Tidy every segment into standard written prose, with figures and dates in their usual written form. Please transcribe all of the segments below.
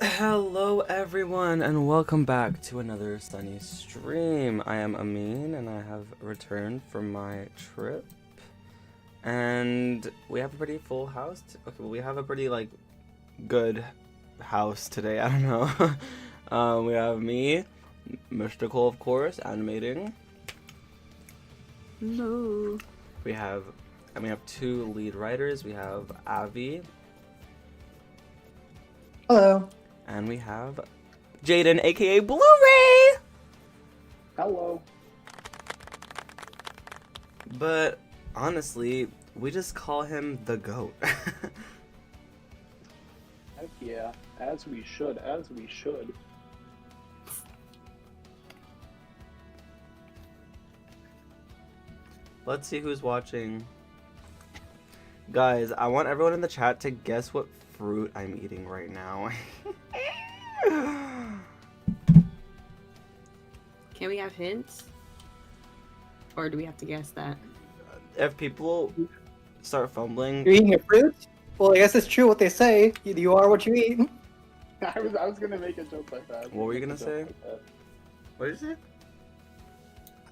Hello everyone and welcome back to another Sunnystream. I am Amin and I have returned from my trip. And we have a pretty full house. Okay, well, we have a pretty good house today. I don't know. We have me, Mystical of course, animating. No. We have two lead writers. We have Avi. Hello. And we have Jaden, aka Blu-ray! Hello. But honestly, we just call him the GOAT. Heck yeah, as we should. Let's see who's watching. Guys, I want everyone in the chat to guess what fruit I'm eating right now. Can we have hints? Or do we have to guess that? If people start fumbling... You're eating a fruit? Well, I guess it's true what they say. You are what you eat. I was gonna make a joke like that. What were you gonna say? What did you say?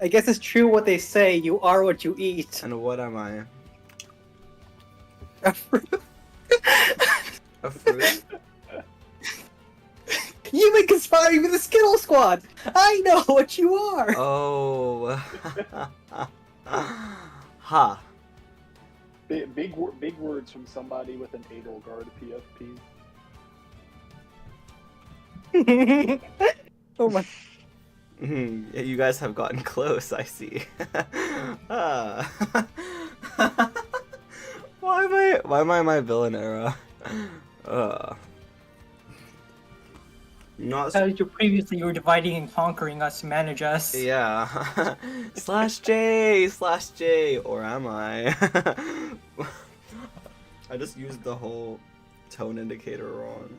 I guess it's true what they say. You are what you eat. And what am I? A fruit? A fruit? You've been conspiring with the Skittle Squad! I know what you are! Oh. Ha. Big words from somebody with an Edelgard PFP. Oh my... Yeah, you guys have gotten close, I see. Why am I in my villain era? Not so, Previously you were dividing and conquering us to manage us. yeah. /J, or am I? I just used the whole tone indicator wrong.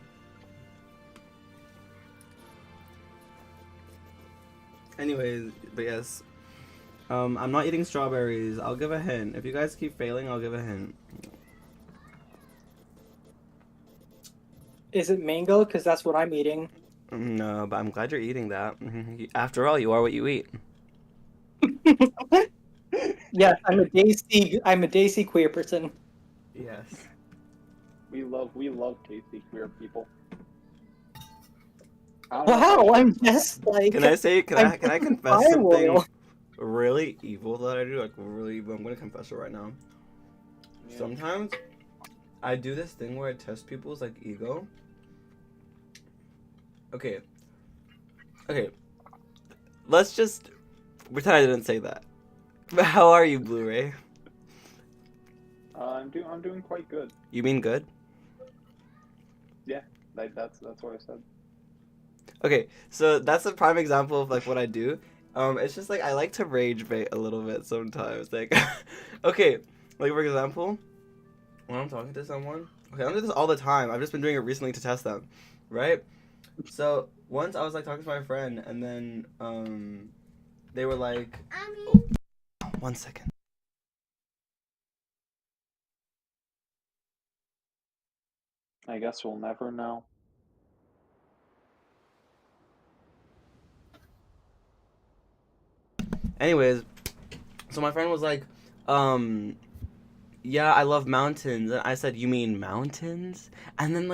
Anyways, but yes. I'm not eating strawberries. I'll give a hint. If you guys keep failing, I'll give a hint. Is it mango? Because that's what I'm eating. No, but I'm glad you're eating that. After all, you are what you eat. Yes, I'm a Daisy queer person. Yes. We love tasty queer people. Wow, I'm just like... Can I confess fire something royal. really evil that I do? Like really, I'm gonna confess it right now. Yeah. Sometimes I do this thing where I test people's ego. Okay. Let's just pretend I didn't say that. But how are you, Blu-ray? I'm doing quite good. You mean good? Yeah, that's what I said. Okay, so that's a prime example of what I do. It's just I like to rage bait a little bit sometimes. Okay, for example, when I'm talking to someone, okay, I do this all the time. I've just been doing it recently to test them, right? So once I was talking to my friend, and then they were like, oh, 1 second. I guess we'll never know. Anyways, so my friend was like, yeah, I love mountains. And I said, you mean mountains? And then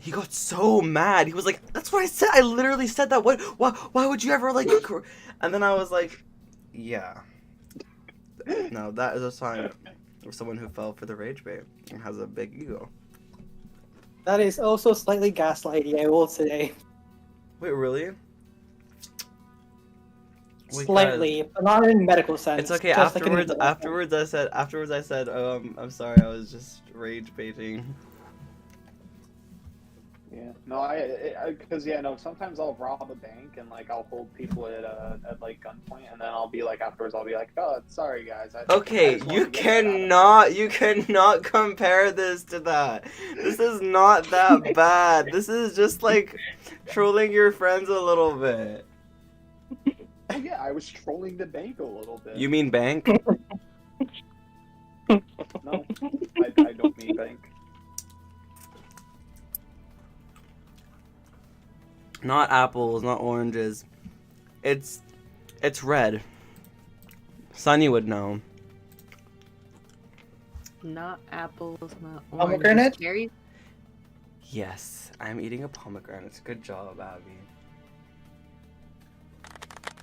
he got so mad. He was like, that's what I said. I literally said that. Why would you ever and then I was like, yeah. No, that is a sign of someone who fell for the rage bait and has a big ego. That is also slightly gaslighty, I will say. Wait, really? Slightly, but not in medical sense. It's okay. Just Afterwards I said, I'm sorry, I was just rage baiting. Yeah. No, because sometimes I'll rob a bank and I'll hold people at gunpoint, and then I'll be afterwards I'll be oh, sorry guys. Okay, you cannot compare this to that. This is not that bad. This is just trolling your friends a little bit. Oh yeah, I was trolling the bank a little bit. You mean bank? No, I don't mean bank. Not apples, not oranges. It's red. Sunny would know. Not apples, not Pomegranate? oranges. Cherries? Yes, I'm eating a pomegranate. Good job, Abby.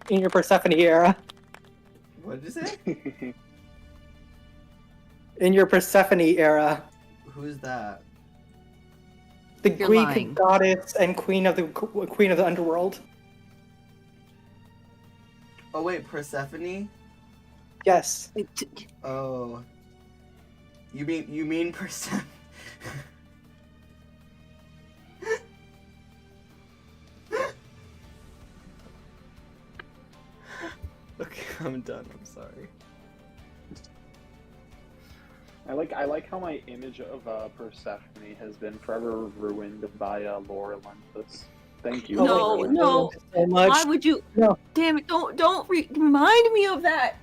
In your Persephone era. What did you say? In your Persephone era. Who's that? The You're Greek lying. goddess and queen of the underworld. Oh wait, Persephone? Yes. Oh. You mean Persephone? Okay, I'm done. I'm sorry. I like how my image of Persephone has been forever ruined by Lore Olympus. Thank you. No, everyone. no. So much. Why would you? No. Damn it! Don't remind me of that.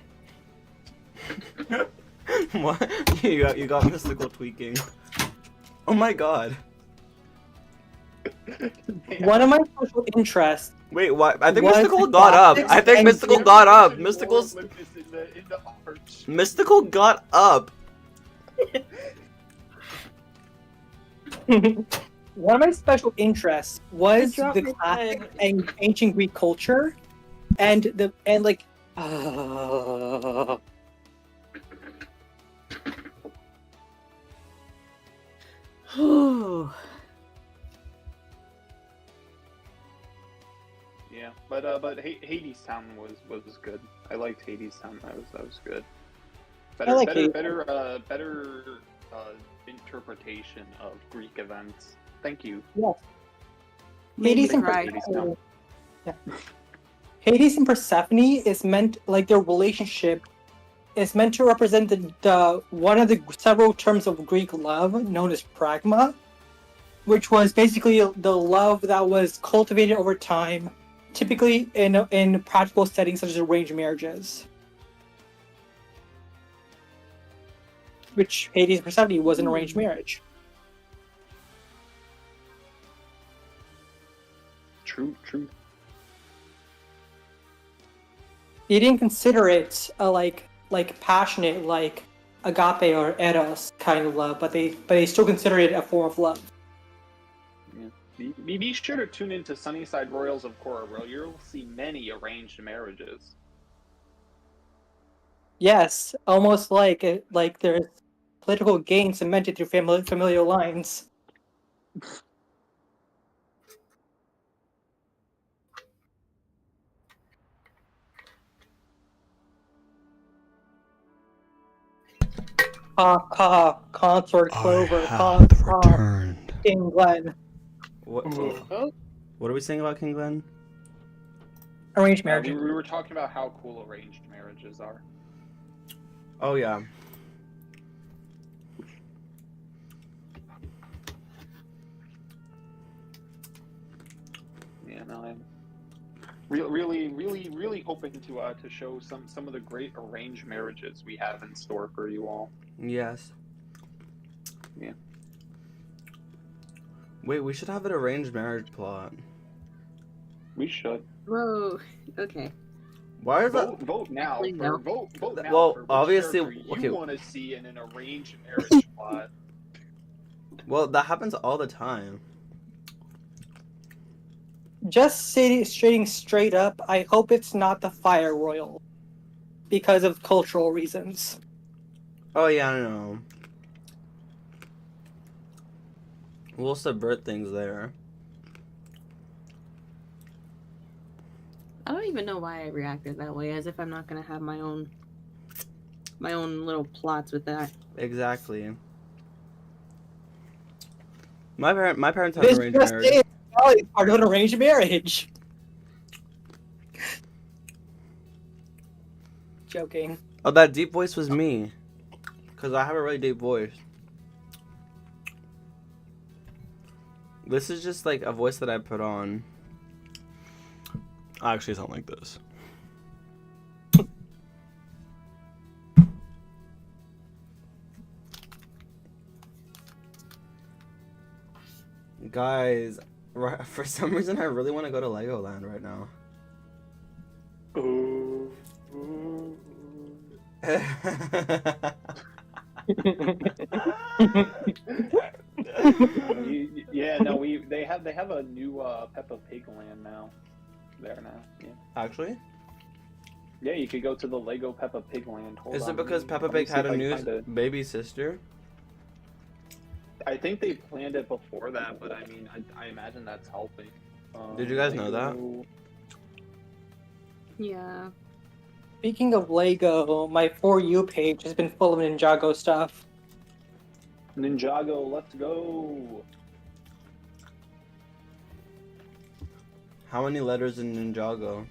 What? You got mystical tweaking. Oh my god. One of my special interests. Wait, what? I think Was mystical the got up. classics I think and mystical Greek got up. Lore Mystical's Olympus in the arch. mystical got up. One of my special interests was I dropped the my classic pen. and ancient Greek culture, and like. Yeah, but Hades Town was good. I liked Hades Town. That was good. Better like better Hades. better interpretation of Greek events. Thank you. Yes. Made Hades me and cry. Persephone. Yeah. Hades and Persephone is meant like their relationship is meant to represent the one of the several terms of Greek love known as pragma, which was basically the love that was cultivated over time, typically in practical settings such as arranged marriages. Which Hades and Persephone was an arranged marriage. True. They didn't consider it a like passionate like agape or eros kind of love, but they still consider it a form of love. Yeah. Be sure to tune into Sunnyside Royals of Cora, where you'll see many arranged marriages. Yes, almost like there's political gain cemented through familial lines. Consort Clover, King Glen. What? Oh. What are we saying about King Glen? Arranged We marriage. were talking about how cool arranged marriages are. Oh yeah. Yeah, no, I'm really hoping to show some of the great arranged marriages we have in store for you all. Yes. Yeah. Wait, we should have an arranged marriage plot. We should Whoa. Okay. Why is that? vote now. Please For, no. vote now. Well, for which obviously, character you okay. want to see in an arranged marriage plot. Well, that happens all the time. Just stating straight up, I hope it's not the Fire Royal, because of cultural reasons. Oh yeah, I know. We'll subvert things there. I don't even know why I reacted that way, as if I'm not gonna have my own little plots with that. Exactly. My parents have This an arranged just marriage. is part of an arranged marriage. Joking. Oh, that deep voice was me. Cause I have a really deep voice. This is just like a voice that I put on. I actually sound like this. Guys, Right, for some reason, I really want to go to Legoland right now. Ooh. Yeah, no, they have a new Peppa Pig land now. There now. Yeah. Actually, Yeah, you could go to the Lego Peppa Pig land. Hold is on, it because Peppa let me Pig see had if a I can new find it. baby sister? I think they planned it before that, but I mean, I imagine that's helping. Did you guys know that? Lego- Yeah. Speaking of Lego, my For You page has been full of Ninjago stuff. Ninjago, let's go. How many letters in Ninjago?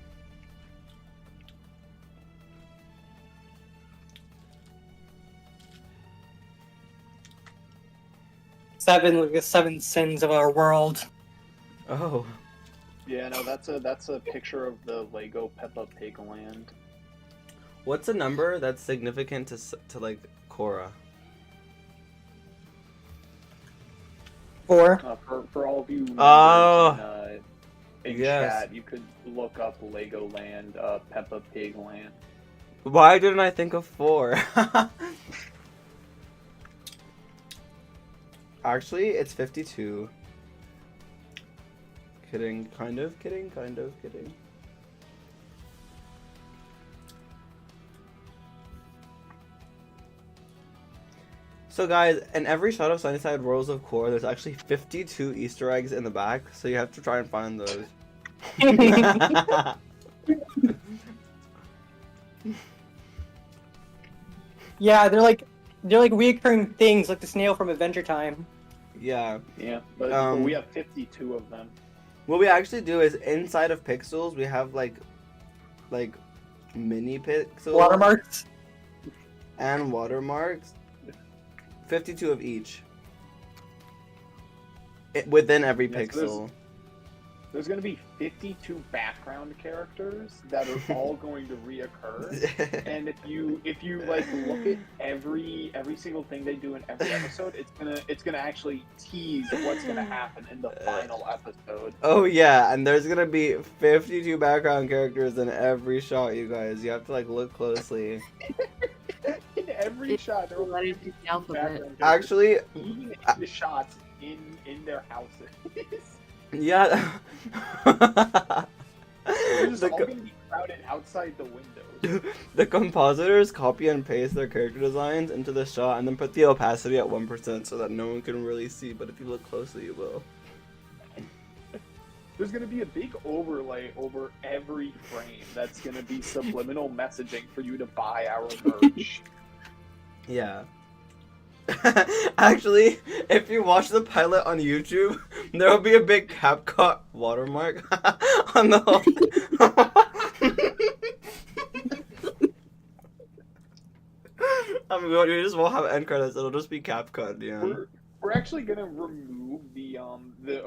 The seven sins of our world. Oh. Yeah, no, that's a picture of the Lego Peppa Pig land. What's a number that's significant to like Cora? 4. For all of you members Oh, in yes. chat, you could look up Legoland, Peppa Pig land. Why didn't I think of 4? Actually, it's 52. Kidding, kind of kidding, kind of kidding. So guys, in every shot of Sunnyside Rolls of Core, there's actually 52 Easter eggs in the back, so you have to try and find those. Yeah, they're like reoccurring things, like the snail from Adventure Time. Yeah. Yeah, but we have 52 of them. What we actually do is inside of pixels, we have like mini pixels. Watermarks. And watermarks. 52 of each. Within every Yes, pixel. There's going to be 52 background characters that are all going to reoccur. And if you like look at every single thing they do in every episode, it's gonna actually tease what's gonna happen in the final episode. Oh yeah, and there's gonna be 52 background characters in every shot, you guys. You have to like look closely. In every shot, there will be the alphabet. background characters, Actually, even in the shots in their houses. yeah. They're just all gonna be crowded outside the windows. The compositors copy and paste their character designs into the shot and then put the opacity at 1% so that no one can really see, but if you look closely, you will. There's gonna be a big overlay over every frame that's gonna be subliminal messaging for you to buy our merch. Yeah. Actually, if you watch the pilot on YouTube, there will be a big CapCut watermark on the whole. You just won't have end credits. It'll just be CapCut, yeah. We're actually gonna remove the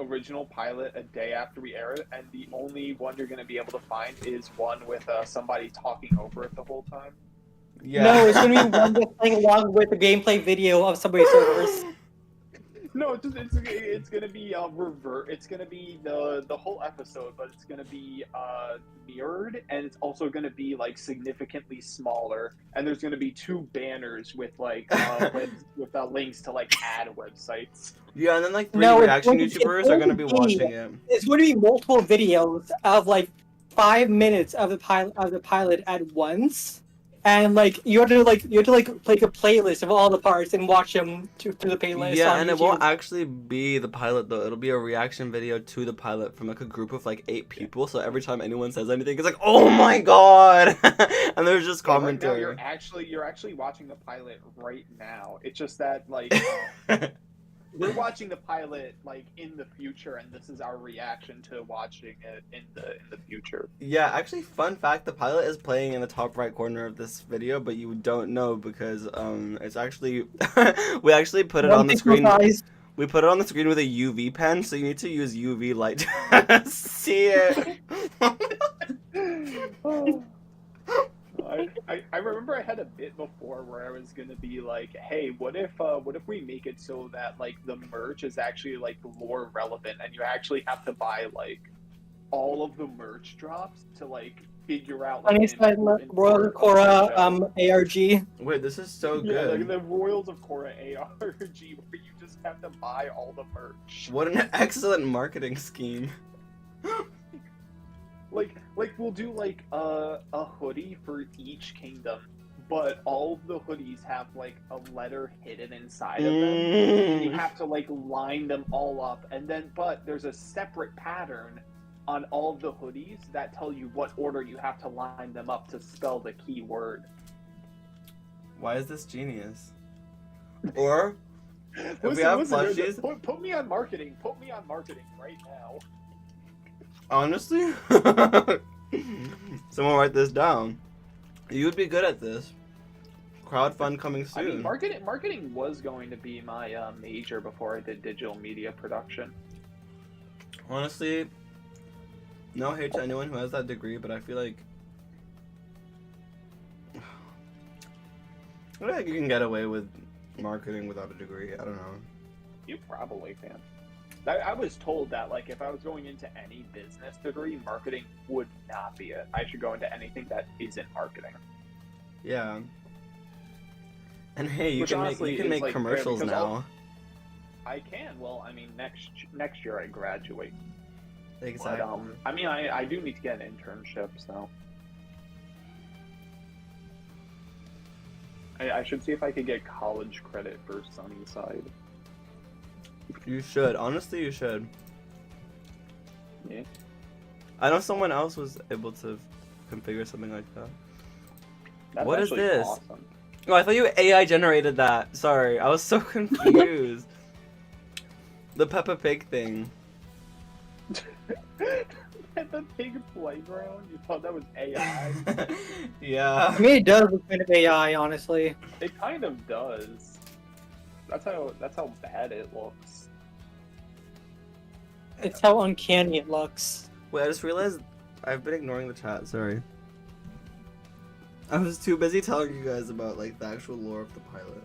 original pilot a day after we air it, and the only one you're gonna be able to find is one with somebody talking over it the whole time. Yeah. No, it's gonna be one that's playing along with the gameplay video of Subway servers. No, it's gonna be revert. It's gonna be the whole episode, but it's gonna be mirrored, and it's also gonna be like significantly smaller. And there's gonna be 2 banners with like with links to like ad websites. Yeah, and then like 3 No, reaction it's YouTubers are gonna be going to be- watching it. It's going to be multiple videos of like 5 minutes of the pilot at once, and like you have to make a playlist of all the parts and watch them through the playlist. Yeah, on and it YouTube. won't actually be the pilot though. It'll be a reaction video to the pilot from like a group of like 8 people. So every time anyone says anything, it's like, "Oh my god!" And there's just commentary. Right now, you're actually watching the pilot right now. It's just that like we're watching the pilot like in the future, and this is our reaction to watching it in the future. Yeah, actually, fun fact: the pilot is playing in the top right corner of this video, but you don't know because it's actually we actually put it on the screen. We put it on the screen with a UV pen, so you need to use UV light to see it. Oh I remember I had a bit before where I was gonna be like, hey, what if we make it so that like the merch is actually like lore relevant and you actually have to buy like all of the merch drops to like figure out like an Sunnyside important Royal part of the Cora show. ARG. Wait, this is so Yeah, like good. the Royals of Cora ARG where you just have to buy all the merch. What an excellent marketing scheme. Like we'll do like a hoodie for each kingdom, but all of the hoodies have like a letter hidden inside of them. You have to like line them all up, and then but there's a separate pattern on all of the hoodies that tell you what order you have to line them up to spell the key word. Why is this genius? Or if we Listen, have listen, plushies, put me on marketing. Put me on marketing right now. honestly, someone write this down. You would be good at this. Crowdfund coming I mean, soon. marketing was going to be my major before I did digital media production. Honestly, no hate to anyone who has that degree, but I feel like you can get away with marketing without a degree. I don't know. You probably can. I was told that like if I was going into any business degree, marketing would not be it. I should go into anything that isn't marketing. Yeah. And hey, you Which can honestly make is, like, fair, commercials because now. I can. Well, I mean, next year I graduate. Exactly. But, I mean, I do need to get an internship, so I should see if I could get college credit for Sunnyside. You should. Honestly, you should. Yeah. I know someone else was able to configure something like that. That's What is actually this? awesome. Oh, I thought you AI generated that. Sorry, I was so confused. The Peppa Pig thing. At the pig playground, you thought that was AI? Yeah. I mean, it does look kind of AI, honestly. It kind of does. That's how bad it looks. It's how uncanny it looks. Wait, I just realized I've been ignoring the chat. Sorry. I was too busy telling you guys about like the actual lore of the pilot.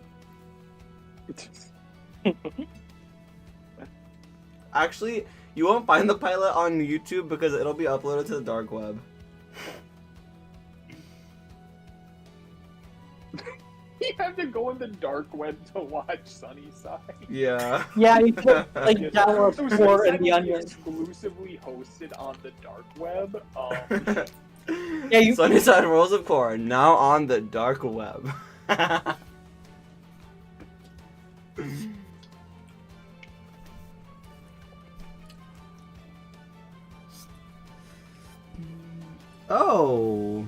Actually, you won't find the pilot on YouTube because it'll be uploaded to the dark web. You have to go in the dark web to watch Sunnyside. Yeah. Yeah, you put like Yeah, download so for Sunnyside and the will be onion. exclusively hosted on the dark web. Yeah, you- Sunnyside Rolls of Cora now on the dark web. Oh.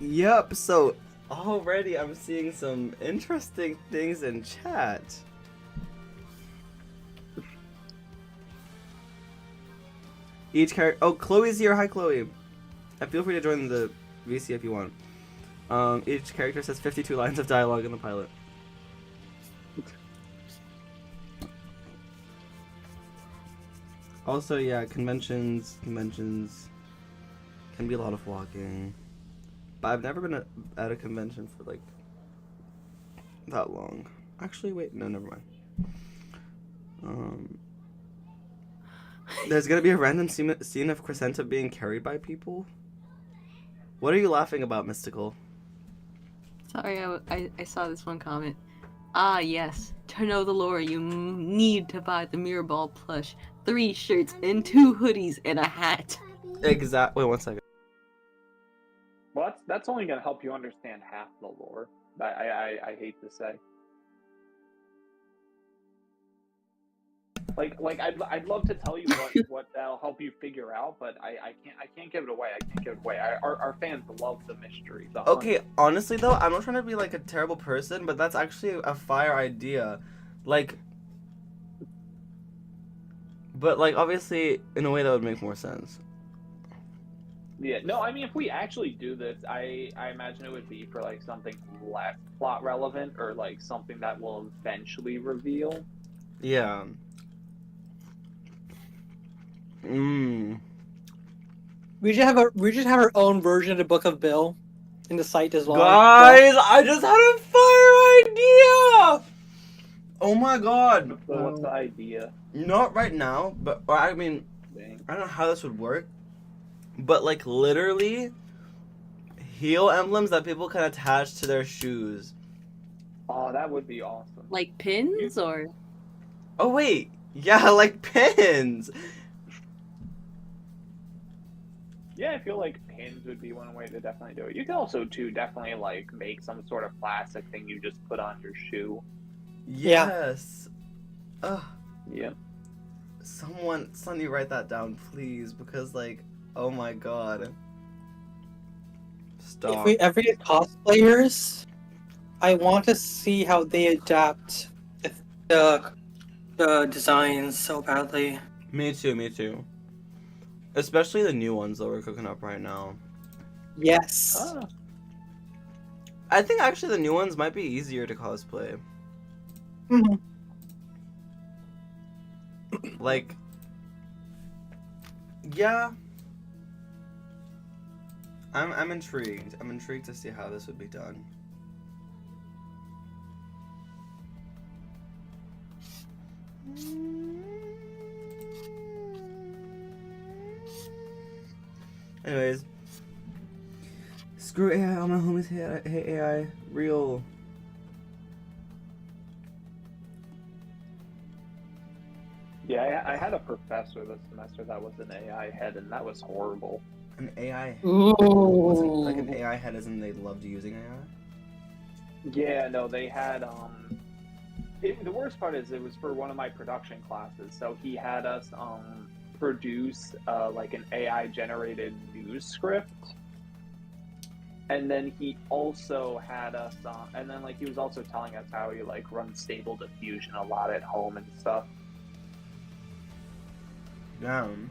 Yep, so already I'm seeing some interesting things in chat. Each character. Oh, Chloe's here. Hi, Chloe. And feel free to join the VC if you want. Each character says 52 lines of dialogue in the pilot. Also, yeah, conventions can be a lot of walking. But I've never been at a convention for like that long. Actually, wait, no, never mind. There's gonna be a random scene of Crescenta being carried by people. What are you laughing about, Mystical? Sorry, I saw this one comment. Ah, yes. To know the lore, you need to buy the Mirror Ball plush, 3 shirts, and 2 hoodies, and a hat. Wait, 1 second. Well, that's only gonna help you understand half the lore. I hate to say. Like I'd love to tell you what that'll help you figure out, but I can't give it away. Our fans love the mystery. Okay, honestly though, I'm not trying to be like a terrible person, but that's actually a fire idea. Like, but like obviously in a way that would make more sense. Yeah, no, I mean if we actually do this, I imagine it would be for like something less plot relevant or like something that will eventually reveal. Yeah. we just have our own version of the Book of Bill in the site as well. Guys, I just had a fire idea! Oh my god. So what's the idea? Not right now, but I mean, Dang. I don't know how this would work, but like literally heel emblems that people can attach to their shoes. Oh, that would be awesome. Like pins or? Oh wait, yeah, like pins. Yeah, I feel like pins would be one way to definitely do it. You can also too definitely like make some sort of plastic thing you just put on your shoe. Yes. Ugh. Yeah. Sonny, write that down, please, because like, oh my god. Stop. If we ever get cosplayers, I want to see how they adapt the designs so badly. Me too. Especially the new ones that we're cooking up right now. Yes. Ah. I think actually the new ones might be easier to cosplay. Mhm. Like, yeah. I'm intrigued. I'm intrigued to see how this would be done. Anyways, screw AI. All my homies hate AI. Real. Yeah, I had a professor this semester that was an AI head, and that was horrible. An AI. Ooh. Like an AI head, isn't they loved using AI? Yeah, no, they had the worst part is it was for one of my production classes, so he had us produce like an AI generated news script, and then he also had us and then like he was also telling us how he like runs stable diffusion a lot at home and stuff. Damn.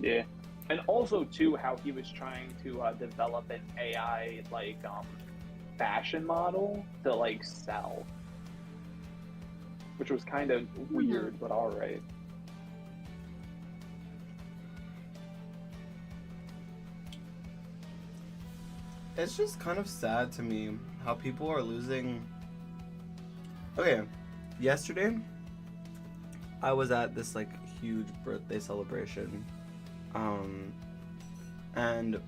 Yeah, and also too how he was trying to develop an AI like fashion model to like sell, which was kind of weird, but all right. It's just kind of sad to me how people are losing. Okay, yesterday I was at this like huge birthday celebration, and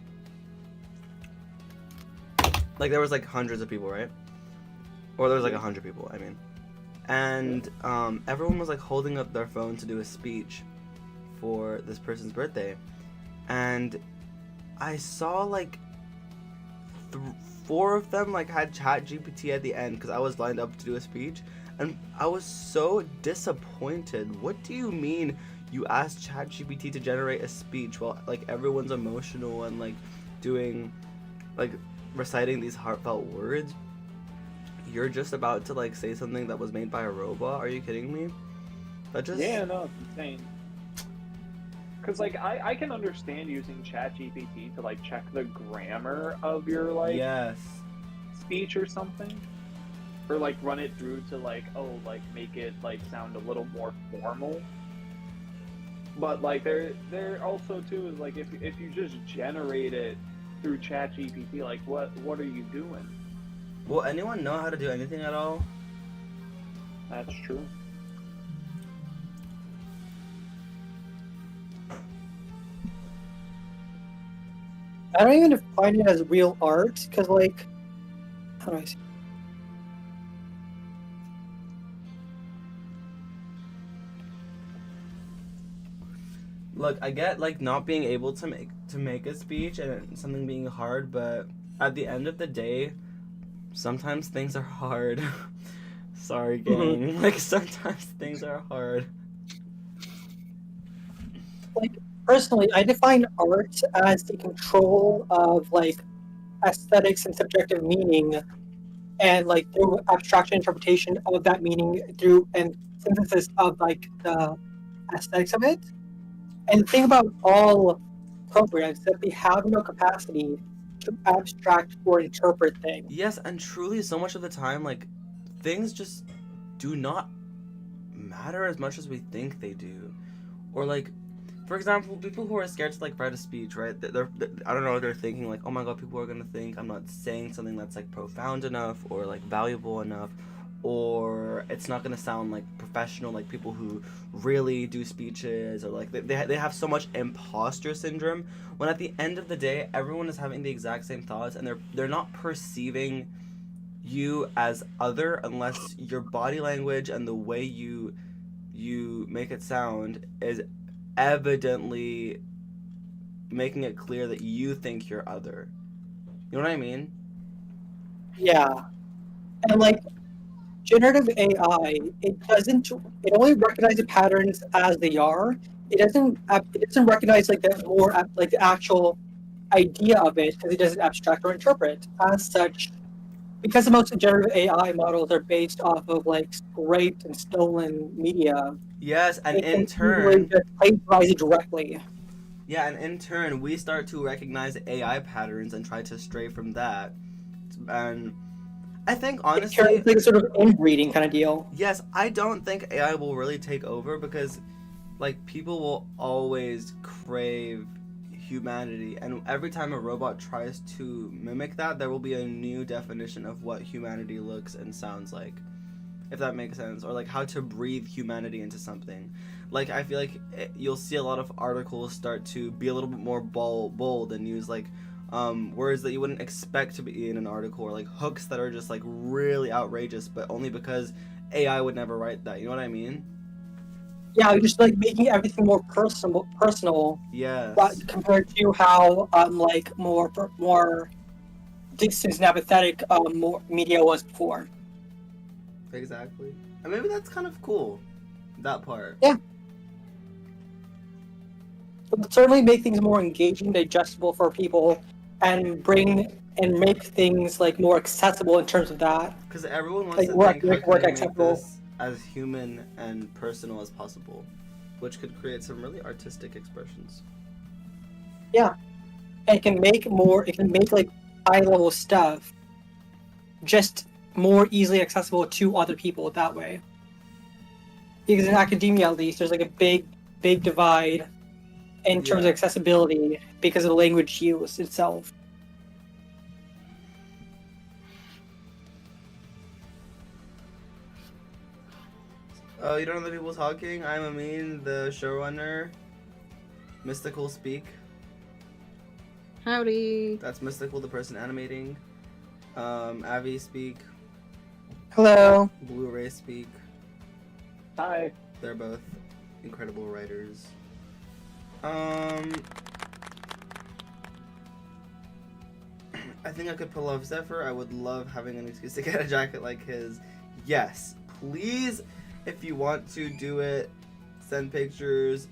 like there was like hundreds of people, right? Or there was like 100 people, I mean, and everyone was like holding up their phone to do a speech for this person's birthday, and I saw like 4 of them like had ChatGPT at the end because I was lined up to do a speech, and I was so disappointed. What do you mean you asked ChatGPT to generate a speech while like everyone's emotional and like doing like reciting these heartfelt words? You're just about to like say something that was made by a robot? Are you kidding me? That just Yeah, no, it's insane. Because like I can understand using ChatGPT to like check the grammar of your like yes. speech or something, or like run it through to like like make it like sound a little more formal. But like there also too is like if you just generate it through ChatGPT, like what are you doing? Will anyone know how to do anything at all? That's true. I don't even define it as real art, because, like, how do I say? Look, I get like not being able to make a speech and something being hard, but at the end of the day, sometimes things are hard. Sorry, gang. Like sometimes things are hard. Like, personally, I define art as the control of, like, aesthetics and subjective meaning, and, like, through abstraction interpretation of that meaning through and synthesis of, like, the aesthetics of it. And the thing about all programs is that they have no capacity to abstract or interpret things. Yes, and truly, so much of the time, like things just do not matter as much as we think they do, or like For example, people who are scared to like write a speech, right? They're I don't know, they're thinking like, oh my god, people are gonna think I'm not saying something that's like profound enough or like valuable enough, or it's not gonna sound like professional, like people who really do speeches, or like they have so much imposter syndrome. When at the end of the day, everyone is having the exact same thoughts, and they're not perceiving you as other unless your body language and the way you make it sound is evidently making it clear that you think you're other. You know what I mean? Yeah, and like generative AI, it only recognizes patterns as they are. It doesn't recognize like like the actual idea of it because it doesn't abstract or interpret. As such, because most generative AI models are based off of like scraped and stolen media, Yes, and it can in easily turn, just plagiarize it directly. yeah, and in turn, we start to recognize AI patterns and try to stray from that. And I think honestly, It's like a sort of inbreeding kind of deal. yes, I don't think AI will really take over because like people will always crave humanity, and every time a robot tries to mimic that, there will be a new definition of what humanity looks and sounds like, if that makes sense, or like how to breathe humanity into something. Like I feel like you'll see a lot of articles start to be a little bit more bold and use like words that you wouldn't expect to be in an article, or like hooks that are just like really outrageous, but only because AI would never write that. You know what I mean? Yeah, just like making everything more personal, Yes. compared to how like more distant and apathetic more media was before. Exactly. And maybe that's kind of cool. That part. Yeah. It would certainly make things more engaging, digestible for people, and make things like more accessible in terms of that. Because everyone wants Like to think, how make can work we make accessible. this as human and personal as possible? Which could create some really artistic expressions. Yeah. And it can make like high level stuff just more easily accessible to other people that way. Because in academia at least there's like a big divide in terms of Yeah. accessibility because of the language use itself. Oh, you don't know the people talking? I'm Amin, the showrunner. Mystical speak. Howdy. That's Mystical, the person animating. Avi speak. Hello. Blu-ray speak. Hi. They're both incredible writers. I think I could pull off Zephyr. I would love having an excuse to get a jacket like his. Yes, please, if you want to do it, send pictures,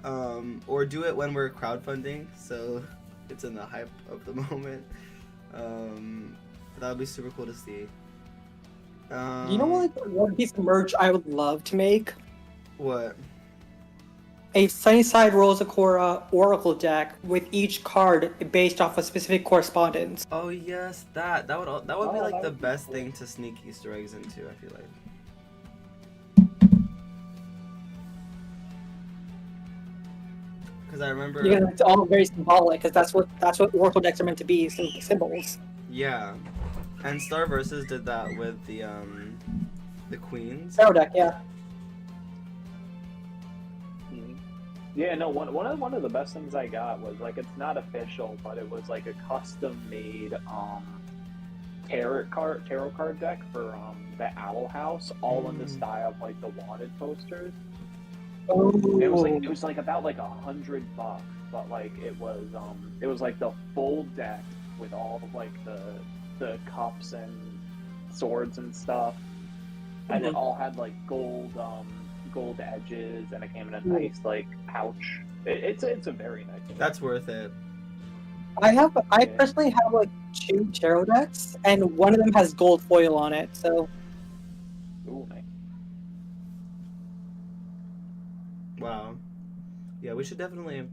or do it when we're crowdfunding, so it's in the hype of the moment. That would be super cool to see. You know what, like one piece of merch I would love to make? What? A Sunnyside Rolls of Cora Oracle deck with each card based off a specific correspondence. Oh yes, that would be Oh, like that the would be best cool. thing to sneak Easter eggs into. I feel like. Because I remember. Because it's all very symbolic, because that's what Oracle decks are meant to be, symbols. Yeah, and Star Versus did that with the queens. Tarot deck, yeah. Yeah, no. One of the best things I got was like, it's not official, but it was like a custom made tarot card deck for the Owl House, all in the style of like the Wanted posters. It was like about like $100, but like it was like the full deck with all of like the cups and swords and stuff, and it all had like gold edges, and it came in a nice like pouch. It's a very nice deck. That's worth it. I personally have like 2 tarot decks, and one of them has gold foil on it, so Ooh, nice. Wow. Yeah, we should definitely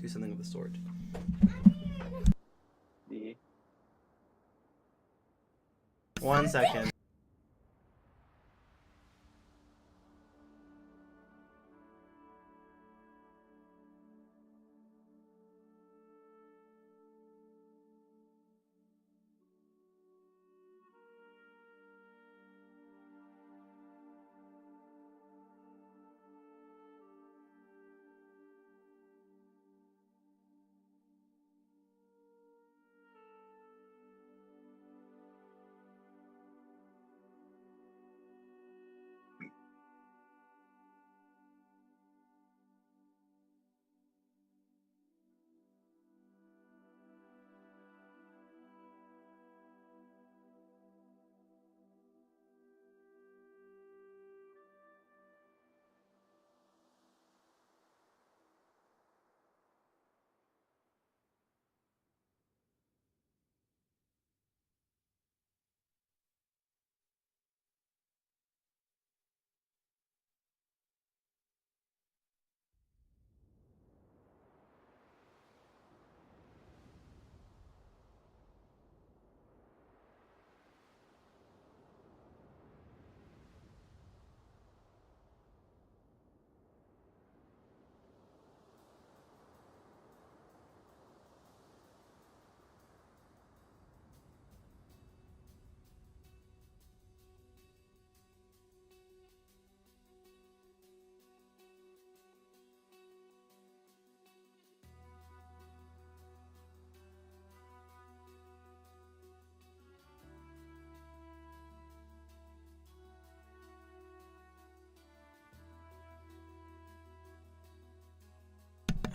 do something with the sword. Yeah. 1 second.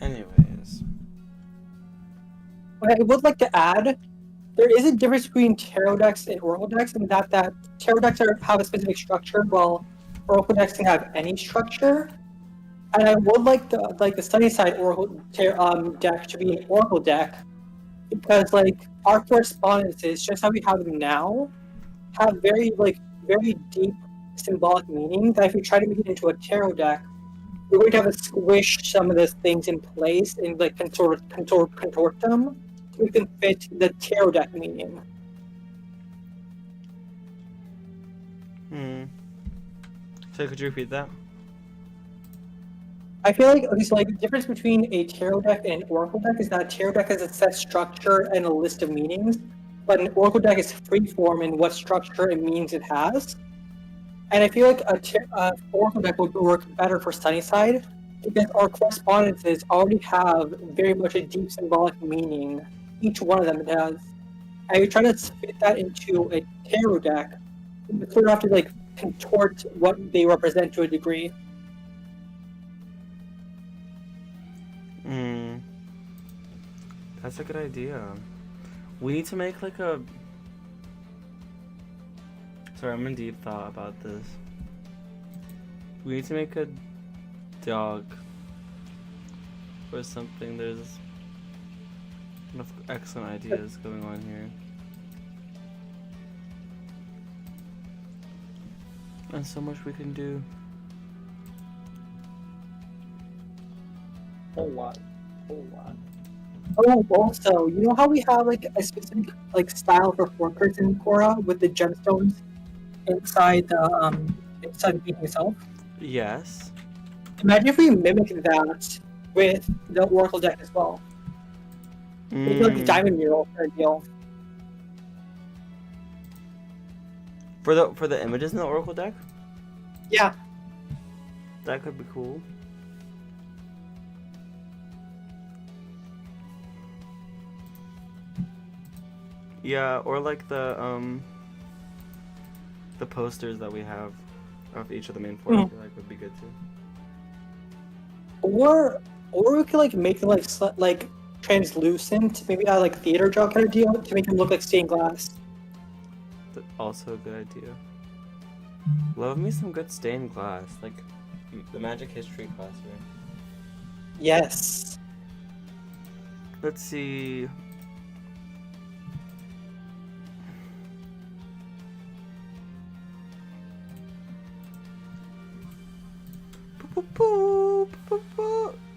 Anyways. What I would like to add, there is a difference between tarot decks and oracle decks, in that tarot decks have a specific structure, while oracle decks can have any structure. And I would like the Sunnyside oracle deck to be an oracle deck, because like our correspondences, just how we have them now, have very deep symbolic meaning. That if we try to make it into a tarot deck, we're going to have to squish some of those things in place and like contort them so we can fit the tarot deck meaning. So could you repeat that? I feel like the difference between a tarot deck and an oracle deck is that a tarot deck has a set structure and a list of meanings, but an oracle deck is freeform in what structure and meanings it has. And I feel like a oracle deck would work better for Sunnyside, because our correspondences already have very much a deep symbolic meaning. Each one of them does. And you're trying to fit that into a tarot deck, you sort of have to like contort what they represent to a degree. That's a good idea. We need to make like a... Sorry, I'm in deep thought about this. We need to make a dog or something. There's enough excellent ideas going on here. And so much we can do. Whole lot. Oh, also, you know how we have like a specific like style for portraits in Cora with the gemstones inside the being itself? Yes. Imagine if we mimic that with the oracle deck as well. Maybe like the diamond mural for a deal. For the images in the oracle deck? Yeah. That could be cool. Yeah, or like the posters that we have of each of the main four, I feel like would be good too. Or we could like make them like translucent, maybe a like theater job kind of deal to make them look like stained glass. That's also a good idea. Love me some good stained glass, like the magic history classroom. Yes. Let's see.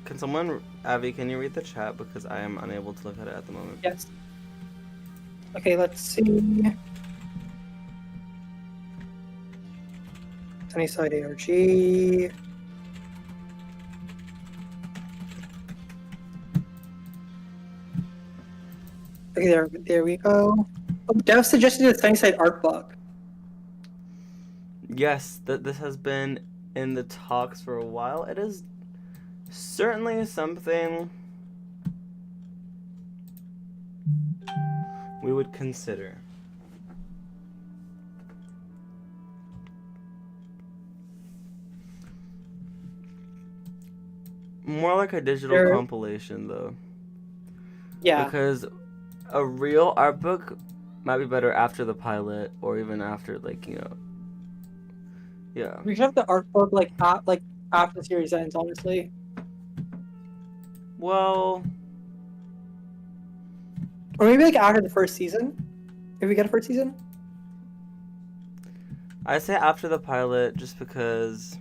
Can someone, Abby, can you read the chat, because I am unable to look at it at the moment? Yes. Okay, let's see. Sunnyside ARG. Okay, there we go. Oh, Dev suggested a Sunnyside art book. Yes, this has been in the talks for a while. It is certainly something we would consider. More like a digital compilation, though. Yeah. Because a real art book might be better after the pilot, or even after, like, you know. Yeah. We should have the art book like after the series ends, honestly. Well, or maybe like after the first season. If we get a first season. I say after the pilot, just because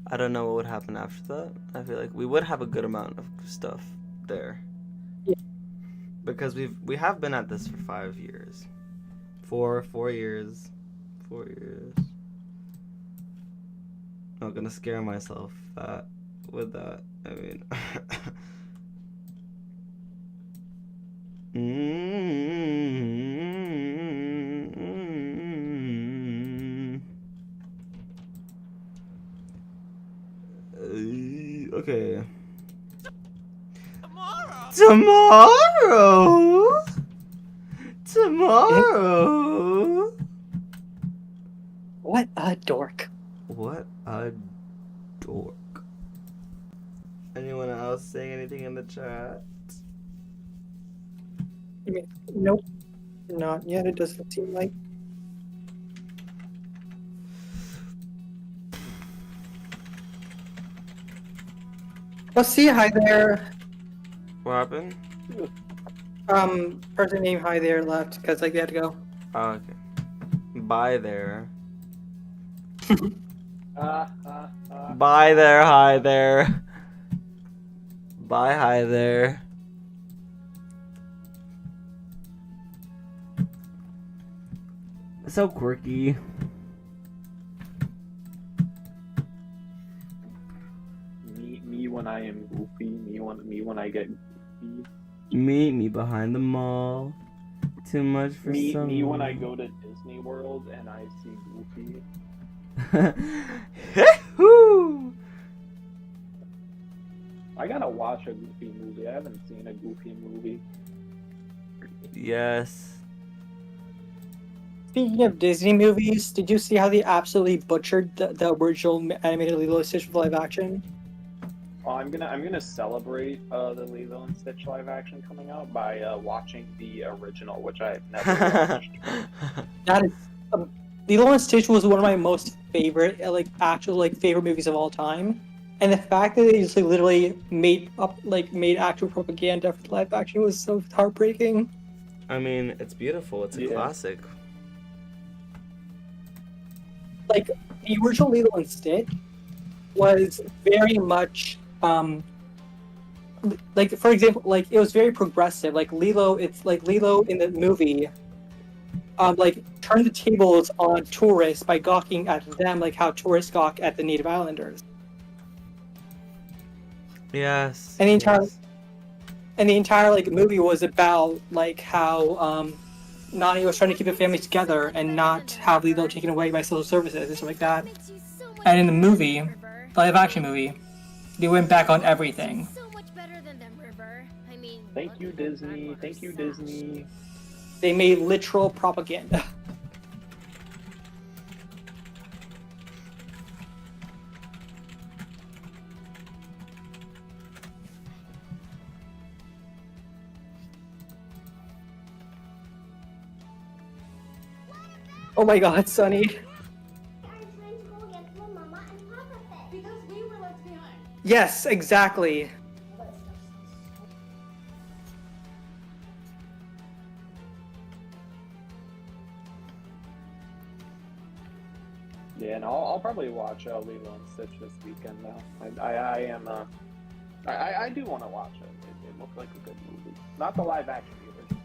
I don't know what would happen after that. I feel like we would have a good amount of stuff there. Yeah. Because we have been at this for 5 years. 4 years. 4 years. I'm not gonna scare myself with that. I mean Okay. Tomorrow? What a dork. What a dork. Anyone else saying anything in the chat? Nope, not yet. It doesn't seem like. Let's see. Hi there. What happened? Person named hi there left because like they had to go. Oh, okay. Bye there. Bye there, hi there. Bye, hi there. So quirky. Me when I am goofy. Me when I get goofy. Meet me behind the mall. Too much for some. Me when I go to Disney World and I see Goofy. Woo! I gotta watch a Goofy movie. I haven't seen a Goofy movie. Yes. Speaking of Disney movies, did you see how they absolutely butchered the original animated Lilo and Stitch with live action? Oh, I'm gonna celebrate the Lilo and Stitch live action coming out by watching the original, which I've never watched. That is, Lilo and Stitch was one of my most favorite, favorite movies of all time, and the fact that they just literally made actual propaganda for live action was so heartbreaking. I mean, it's beautiful. It's a classic. Like the original Lilo and Stitch was very much for example, like it was very progressive. Like Lilo, it's like Lilo in the movie turned the tables on tourists by gawking at them like how tourists gawk at the native islanders. Yes. And the entire movie was about like how Nani was trying to keep the family together and not have Lilo taken away by social services and stuff like that. And in the movie, the live action movie, they went back on everything. Thank you, Disney. Thank you, Disney. They made literal propaganda. Oh my god, Sunny. Yes, exactly. Yeah, and I'll probably watch Lilo and Stitch this weekend though. I do want to watch it. It looked like a good movie. Not the live action, the original.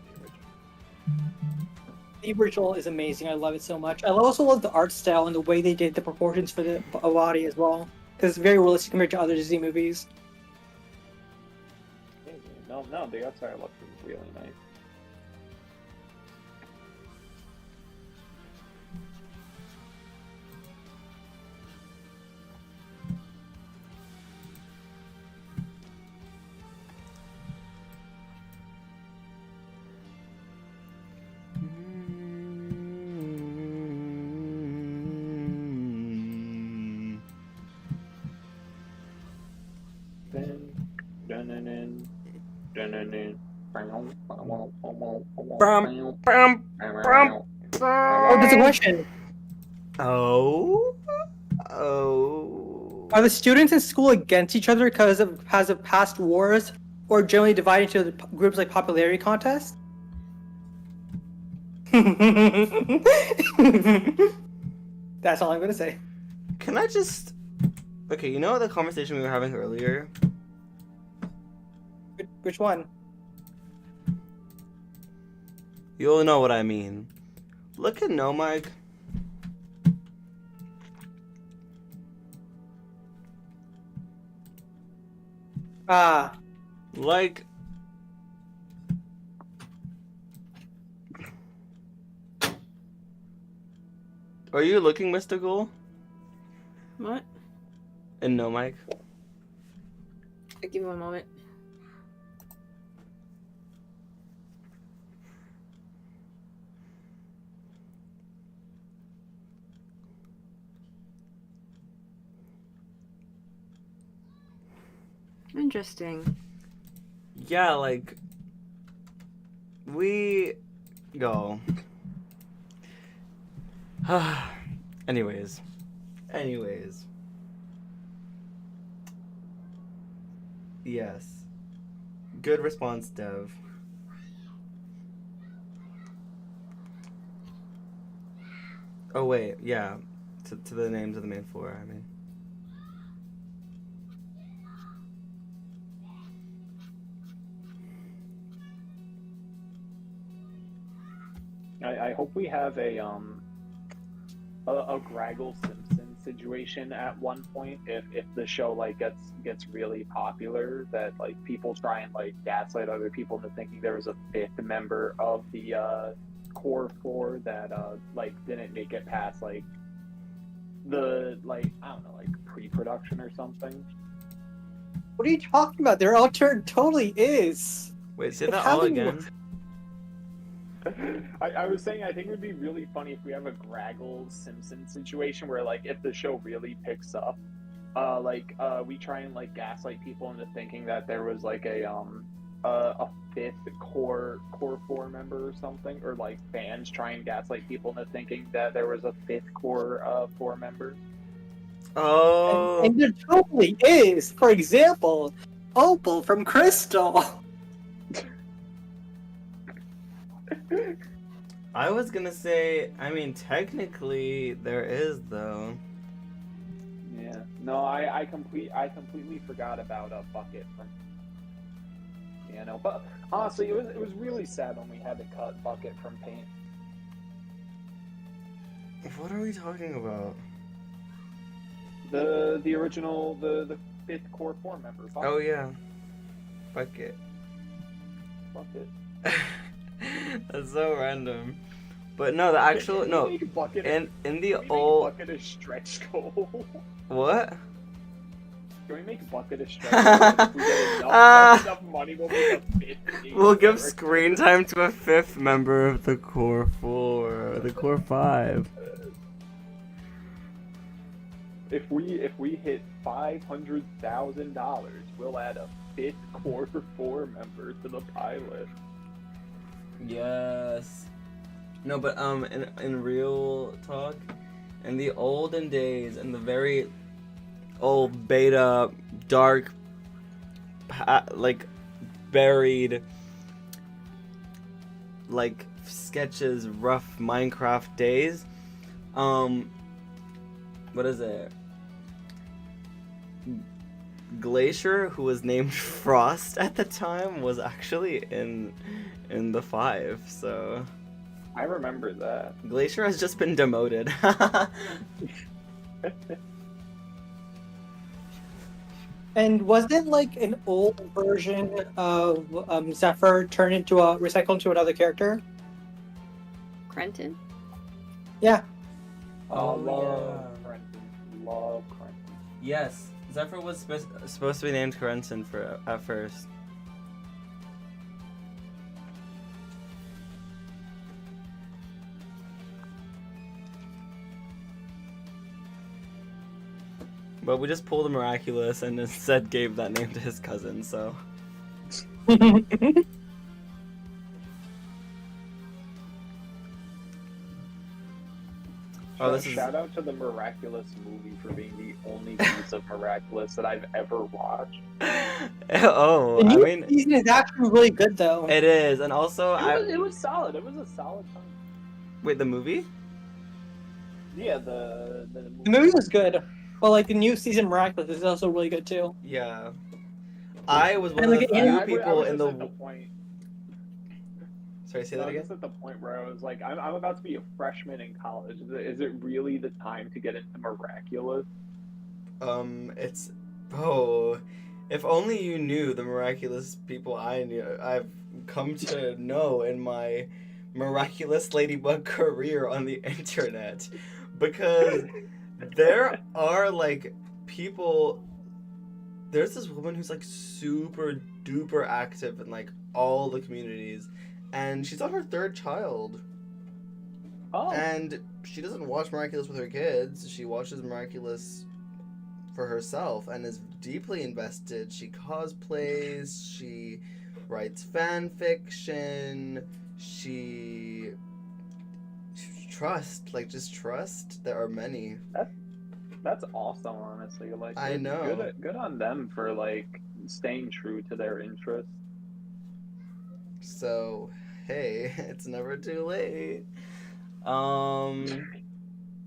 The original is amazing. I love it so much. I also love the art style and the way they did the proportions for the body as well. Because it's very realistic compared to other Disney movies. No, the art style looks really nice. Oh, there's a question. Oh. Are the students in school against each other because of past wars, or generally divided into groups like popularity contests? That's all I'm gonna say. Can I just... Okay, you know the conversation we were having earlier? Which one? You'll know what I mean. Look at No Mike. Like... Are you looking mystical? What? And No Mike? Give me one moment. Interesting. Yeah, like we go. Anyways. Yes. Good response, Dev. Oh wait, yeah. To the names of the main four, I mean. I hope we have a Graggle Simpson situation at one point if the show like gets really popular, that like people try and like gaslight other people into thinking there was a fifth member of the core four that like didn't make it past like the like I don't know, like pre-production or something. What are you talking about? There totally is. Wait, say It that all happened- again. I was saying I think it would be really funny if we have a Graggle Simpson situation where like if the show really picks up, we try and like gaslight people into thinking that there was like a fifth core four member or something, or like fans try and gaslight people into thinking that there was a fifth core four member. Oh. And there totally is. For example, Opal from Crystal. I was gonna say, I mean, technically there is though. Yeah. No, I completely forgot about a bucket from. You know, but honestly, it was really sad when we had to cut Bucket from Paint. What are we talking about? The original the fifth core four member. Bucket. Oh yeah, Bucket. Bucket. That's so random. But no, the actual Can we no. make Bucket In the can we make old Bucket a stretch goal? what? Can we make Bucket a stretch goal? If we get enough money, we'll make a fifth. We'll give character. screen time to a fifth member of the core four, the core five. If we hit $500,000, we'll add a fifth core four member to the pilot. Yes. No, but in real talk, in the olden days, in the very old beta dark like buried like sketches rough Minecraft days, what is it? Glacier, who was named Frost at the time, was actually in the 5, so I remember that. Glacier has just been demoted. And wasn't like an old version of Zephyr turned into recycled into another character? Crenton? Yeah. Oh, Love Crenton. Love Crenton. Yes, Zephyr was supposed to be named Corentin at first. But we just pulled a miraculous and instead gave that name to his cousin, so. Oh, this is... Shout out to the Miraculous movie for being the only piece of Miraculous that I've ever watched. Oh, The I new mean, season is actually really good though. it is, and also It was solid. It was a solid time. Wait, the movie? Yeah, the movie. The movie was good, but like the new season Miraculous is also really good too. Yeah. I was one And, of like, the I few was people just in the... at the point. Sorry, say I that was again? just at the point where I was like, I'm about to be a freshman in college. Is it really the time to get into Miraculous? It's... Oh... If only you knew the miraculous people I've come to know in my miraculous ladybug career on the internet. Because there are, like, people... There's this woman who's, like, super duper active in, like, all the communities. And she's on her 3rd child. Oh. And she doesn't watch Miraculous with her kids. She watches Miraculous for herself and is deeply invested. She cosplays, she writes fan fiction, she just trust. There are many. That's awesome, honestly. Like, I know. good on them for like staying true to their interests. So, hey, it's never too late.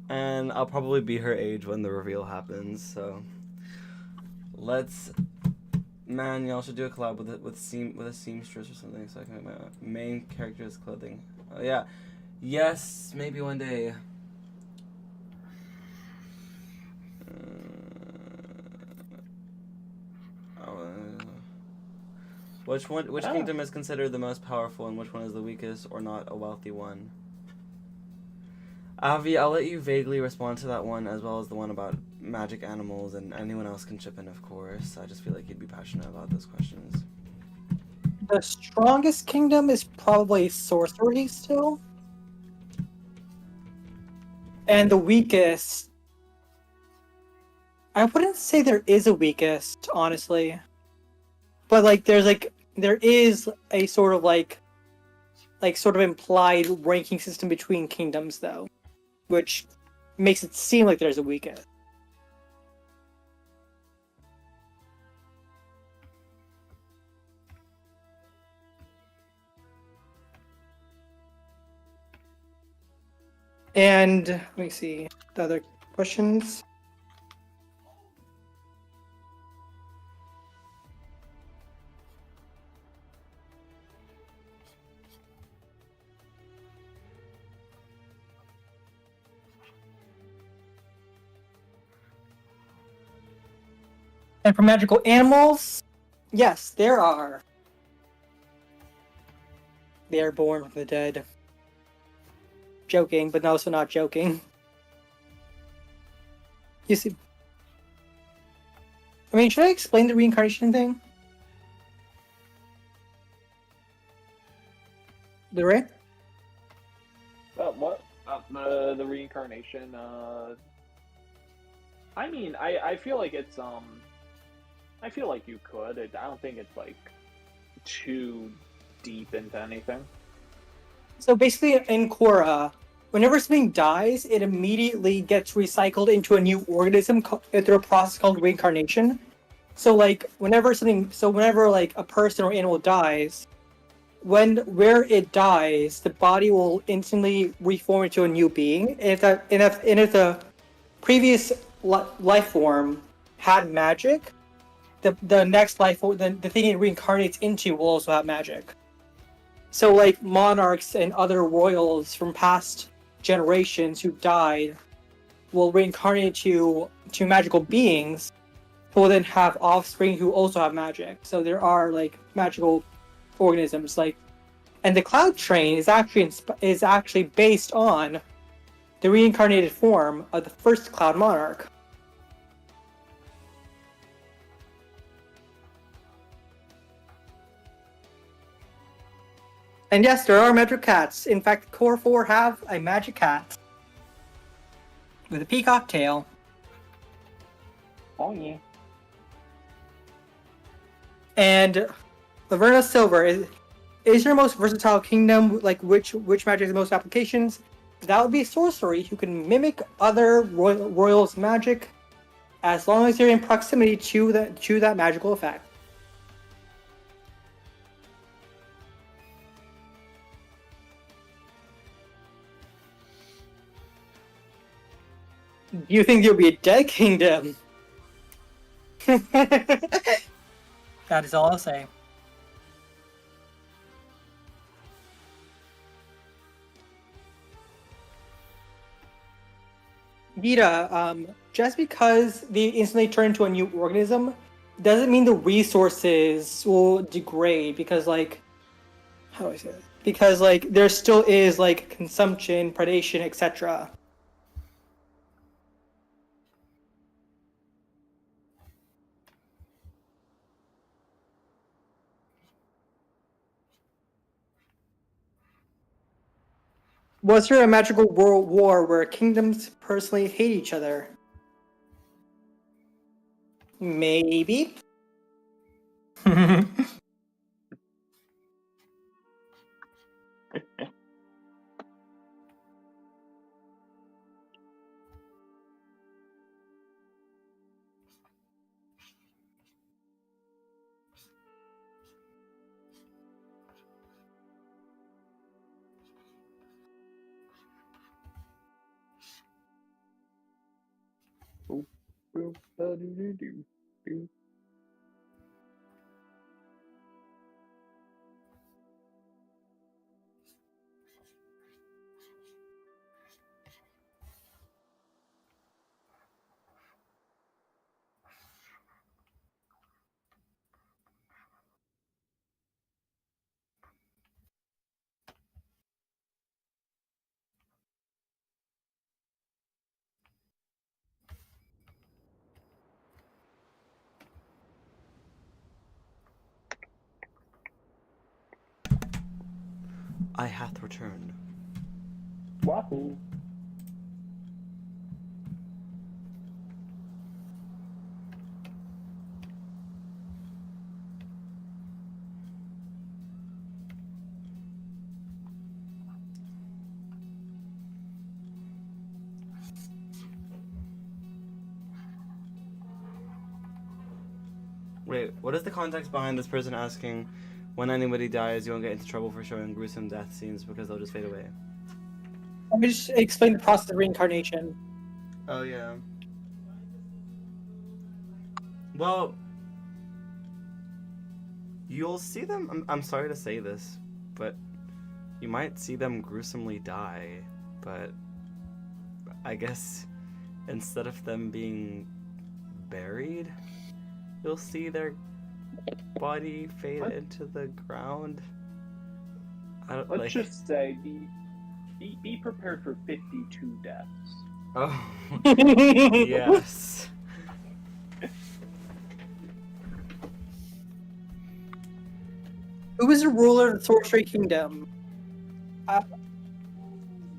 And I'll probably be her age when the reveal happens. So, man, y'all should do a collab with a seamstress or something, so I can make my main character's clothing. Oh yeah, yes, maybe one day. Which kingdom is considered the most powerful, and which one is the weakest or not a wealthy one? Avi, I'll let you vaguely respond to that one, as well as the one about magic animals, and anyone else can chip in, of course. I just feel like you'd be passionate about those questions. The strongest kingdom is probably sorcery still. And the weakest, I wouldn't say there is a weakest, honestly. But like there is a sort of sort of implied ranking system between kingdoms though, which makes it seem like there's a weakest. And let me see the other questions. And for magical animals, yes, there are. They are born from the dead. Joking, but also not joking. You see, I mean, should I explain the reincarnation thing? The right? What? The reincarnation. I mean, I feel like it's I feel like you could. I don't think it's like too deep into anything. So basically, in Cora, whenever something dies, it immediately gets recycled into a new organism through a process called reincarnation. So like whenever like a person or animal dies, where it dies, the body will instantly reform into a new being. And if the previous life form had magic, the next life form, the thing it reincarnates into will also have magic. So like monarchs and other royals from past generations who died will reincarnate to magical beings who will then have offspring who also have magic. So there are like magical organisms and the cloud train is actually based on the reincarnated form of the first cloud monarch. And yes, there are magic cats. In fact, Core 4 have a magic cat with a peacock tail. Oh yeah. And Laverna Silver is your most versatile kingdom. Like which magic has the most applications? That would be sorcery, who can mimic other royals' magic, as long as they're in proximity to that magical effect. You think there'll be a dead kingdom? That is all I'll say. Gita, just because they instantly turn into a new organism doesn't mean the resources will degrade, because how do I say that? Because there still is consumption, predation, etc. Was there a magical world war where kingdoms personally hate each other? Maybe. I hath returned. Wahoo! Wait, what is the context behind this person asking, when anybody dies, you won't get into trouble for showing gruesome death scenes because they'll just fade away? Let me just explain the process of reincarnation. Oh, yeah. Well, you'll see them. I'm sorry to say this, but you might see them gruesomely die. But I guess instead of them being buried, you'll see their body fade into the ground. Let's just say be prepared for 52 deaths. Oh, yes. Who was the ruler of the Sorcery Kingdom? What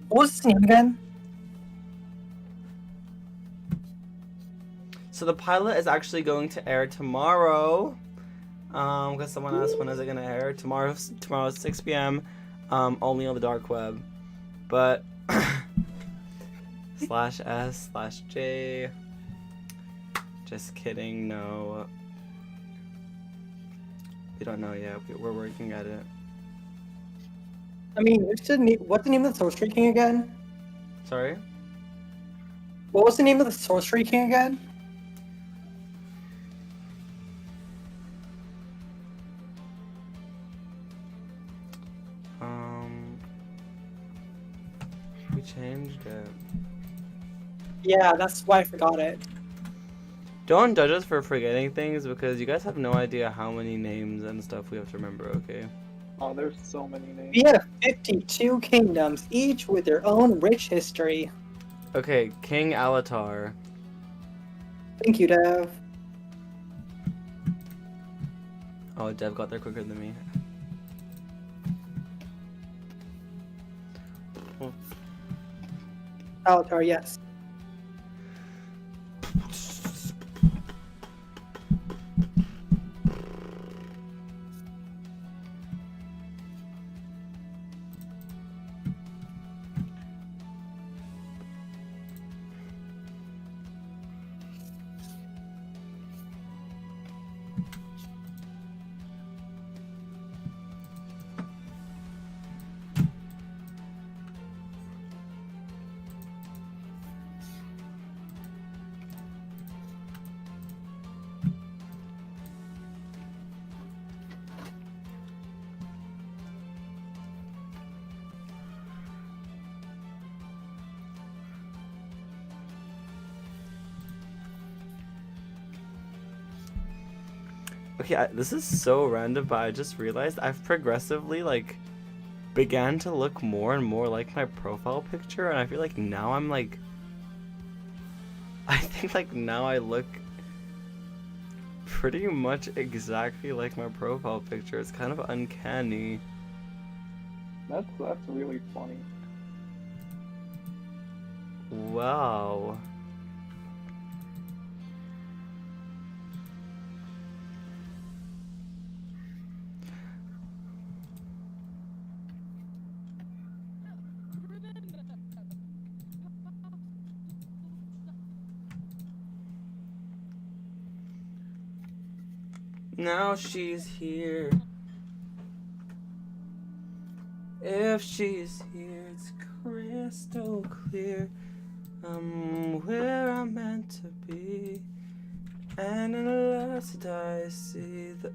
was his name again? So the pilot is actually going to air tomorrow. Because someone asked when is it gonna air. Tomorrow at 6 p.m. Only on the dark web. But /S/J. Just kidding, no. We don't know yet. We're working at it. I mean, what's the name of the Sorcery King again? Sorry? What was the name of the Sorcery King again? We changed it. Yeah, that's why I forgot it. Don't judge us for forgetting things because you guys have no idea how many names and stuff we have to remember, okay? Oh, there's so many names. We have 52 kingdoms, each with their own rich history. Okay, King Alatar. Thank you, Dev. Oh, Dev got there quicker than me. Alatar, yes. Okay, this is so random, but I just realized I've progressively, like, began to look more and more like my profile picture, and I feel like now I'm, like... I think, like, now I look pretty much exactly like my profile picture. It's kind of uncanny. That's really funny. Wow. Now she's here. If she's here, it's crystal clear. I'm where I'm meant to be. And in the last I see the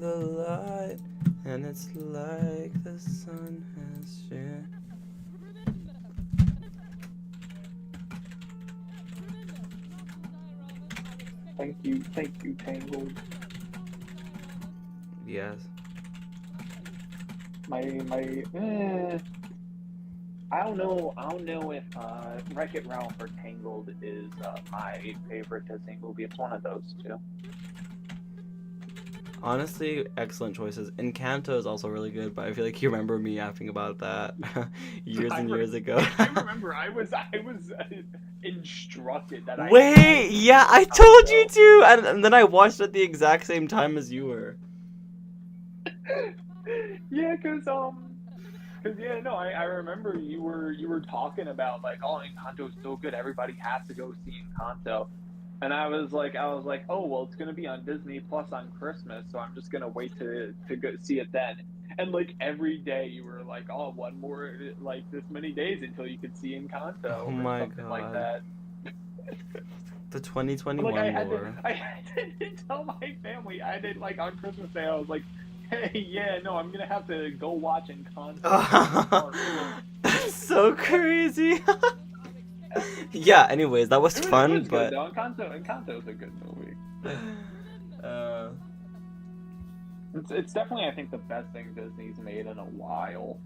light. And it's like the sun has shone. Thank you, Tangled. Yes. I don't know if Wreck-It Ralph or Tangled is my favorite Disney movie. It's one of those two. Honestly, excellent choices. Encanto is also really good, but I feel like you remember me yapping about that years and years ago. I remember I was instructed that I Wait, yeah, I told you to, and then I watched it at the exact same time as you were. Yeah, I remember you were talking about like, oh, Encanto's so good, everybody has to go see Encanto. And I was like, oh well, it's gonna be on Disney Plus on Christmas, so I'm just gonna wait to go see it then. And like every day you were like, oh, one more like this many days until you could see Encanto Oh or my something god. like that. The 2021 Like I had lore. to tell my family. I did like on Christmas Day. I was like, hey, yeah, no, I'm gonna have to go watch Encanto. That's so crazy. Yeah, anyways, that was fun, it was but good, though. Encanto is a good movie. It's definitely, I think, the best thing Disney's made in a while.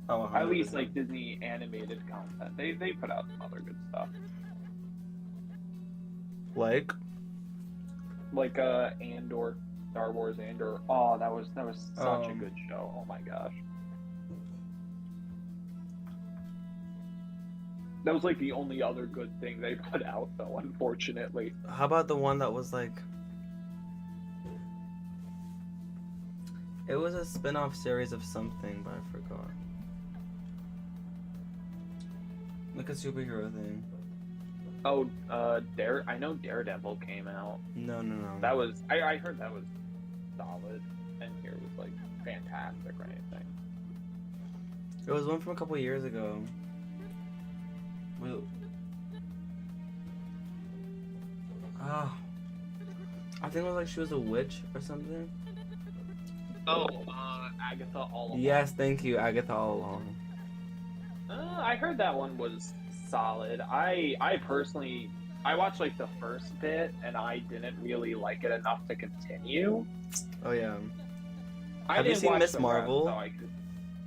Oh, at least like Disney animated content. They put out some other good stuff. Like Andor, Star Wars Andor. Oh, that was such a good show. Oh my gosh. That was like the only other good thing they put out, though, unfortunately. How about the one that was like... It was a spin-off series of something, but I forgot. Like a superhero thing. Oh, I know Daredevil came out. No. That was... I heard that was solid, and here was, like, fantastic or anything. It was one from a couple years ago. I think it was like she was a witch or something. Oh, Agatha All Along. Yes, thank you, Agatha All Along. I heard that one was solid. I personally, I watched like the first bit, and I didn't really like it enough to continue. Oh yeah. Have you seen Miss Marvel?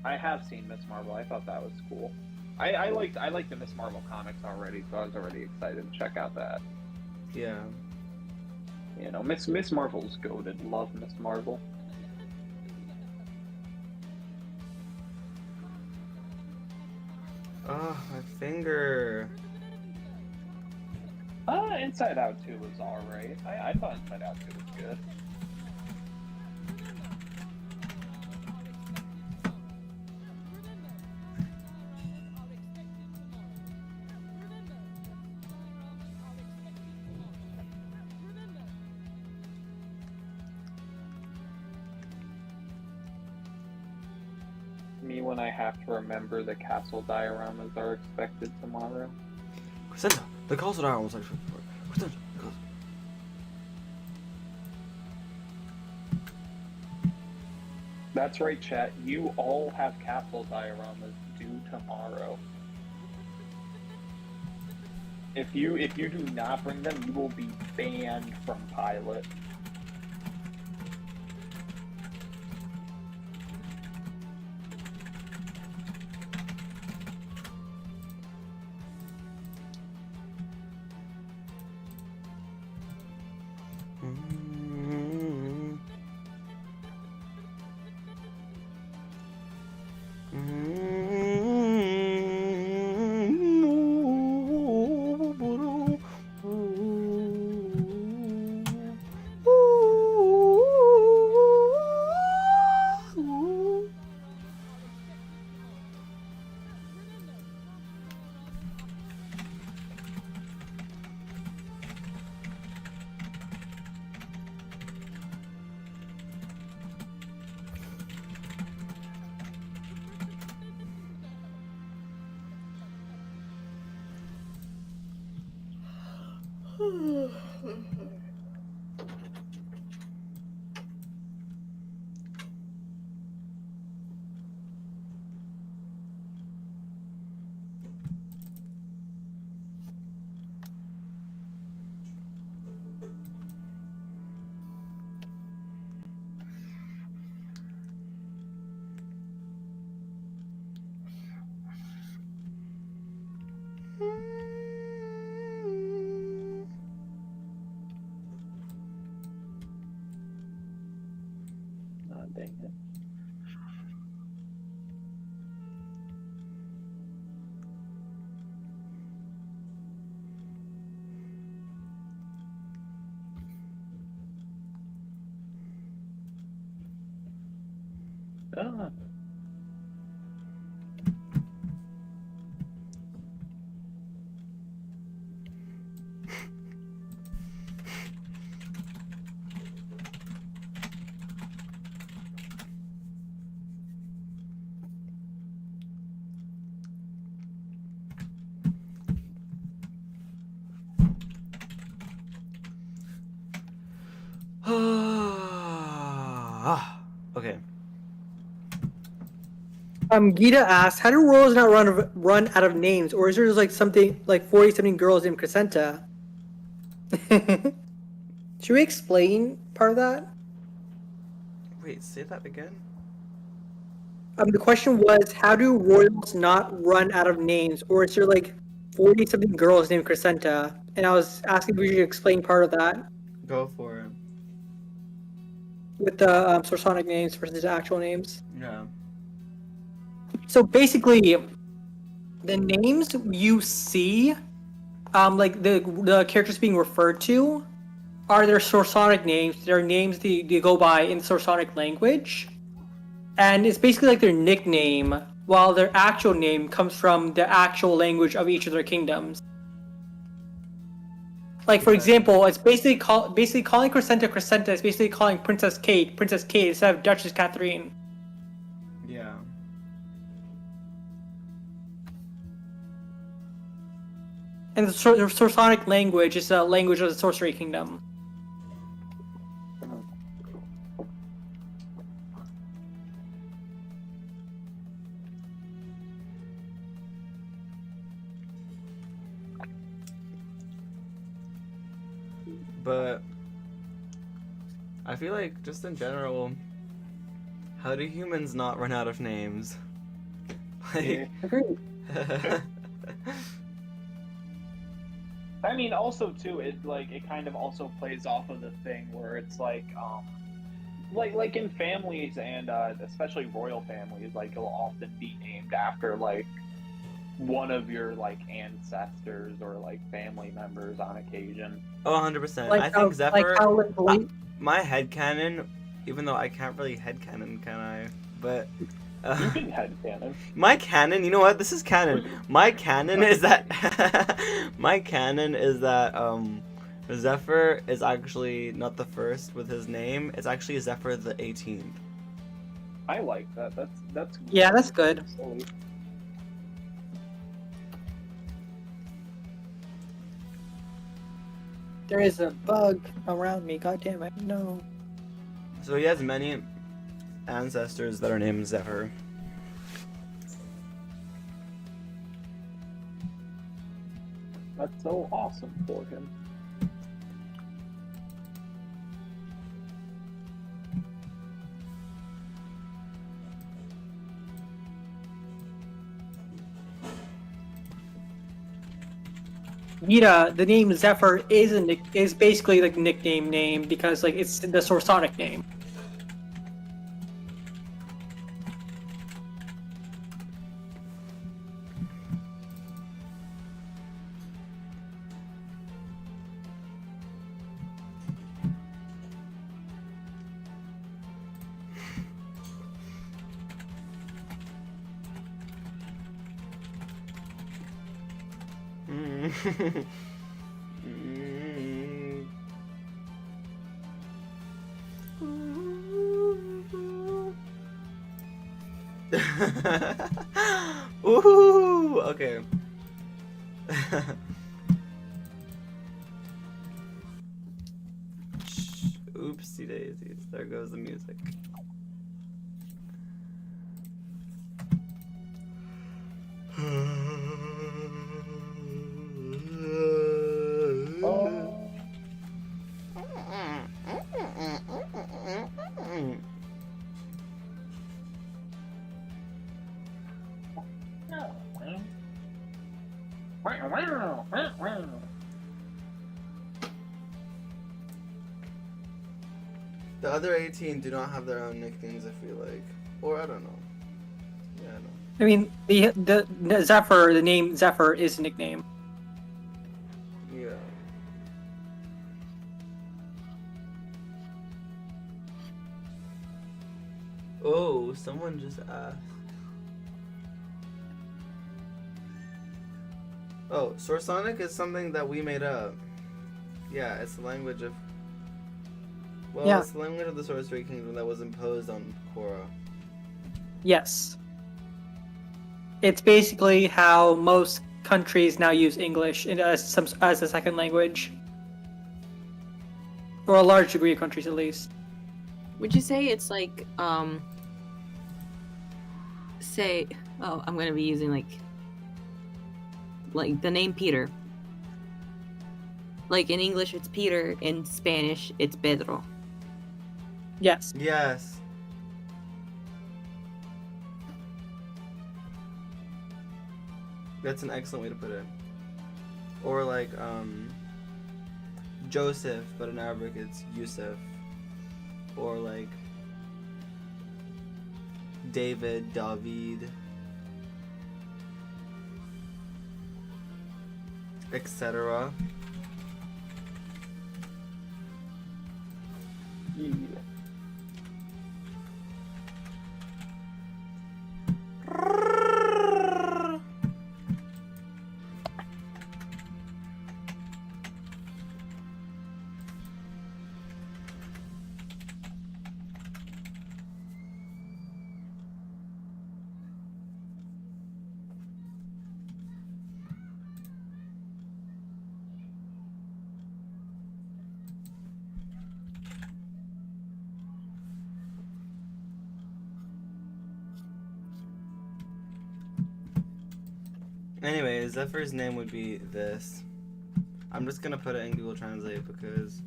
I have seen Miss Marvel. I thought that was cool. I liked the Miss Marvel comics already, so I was already excited to check out that. Yeah. You know, Miss Marvel's goated. Love Miss Marvel. Oh, my finger. Inside Out 2 was alright. I thought Inside Out 2 was good. Me when I have to remember the castle dioramas are expected tomorrow. Crescendo, the castle diorama was actually Crescendo, That's right, chat. You all have castle dioramas due tomorrow. If you do not bring them, you will be banned from Pilot. Oh, dang it. Ah. Okay. Gita asks, how do royals not run out of names, or is there just like something like 40-something girls named Crescenta? Should we explain part of that? Wait, say that again? The question was, how do royals not run out of names, or is there like 40-something girls named Crescenta? And I was asking if we should explain part of that Go for it. with the Sorsonic names versus the actual names. Yeah. So basically, the names you see, like the characters being referred to, are their Sorsonic names. They're names they go by in the Sorsonic language, and it's basically like their nickname, while their actual name comes from the actual language of each of their kingdoms. Like for example, it's basically calling Crescenta Crescenta is basically calling Princess Kate instead of Duchess Catherine. Yeah. And the Sorsonic language is a language of the Sorcery Kingdom. But I feel like just in general, how do humans not run out of names? Like, Agreed. I mean, also too, it kind of also plays off of the thing where it's like in families and especially royal families, like you'll often be named after like one of your like ancestors or like family members on occasion. Oh, 100%. Like I how, think Zephyr, like my headcanon, even though I can't really headcanon, can I? But You can headcanon. my canon, you know what? This is canon. My canon is that Zephyr is actually not the first with his name. It's actually Zephyr the 18th. I like that. That's yeah, that's good. silly. There is a bug around me. God damn it! No. So he has many ancestors that are named Zephyr. That's so awesome for him. Gita, the name Zephyr is basically like nickname name because like it's the Sorsonic name. Ooh, okay. Oopsie daisies. There goes the music. The other 18 do not have their own nicknames, I feel like. Or I don't know. Yeah, I know. I mean, the Zephyr, the name Zephyr is a nickname. Yeah. Oh, someone just asked. Oh, Sorsonic is something that we made up. Yeah, it's the language of... Well, Yeah. it's the language of the Sorcery Kingdom that was imposed on Cora. Yes. It's basically how most countries now use English as a second language. For a large degree of countries, at least. Would you say it's like, say, oh, I'm gonna be using like the name Peter. Like in English, it's Peter. In Spanish, it's Pedro. Yes. Yes. That's an excellent way to put it. Or like, Joseph, but in Arabic it's Yusuf. Or like, David, David, etc. Yeah. Anyway, Zephyr's name would be this. I'm just gonna put it in Google Translate because,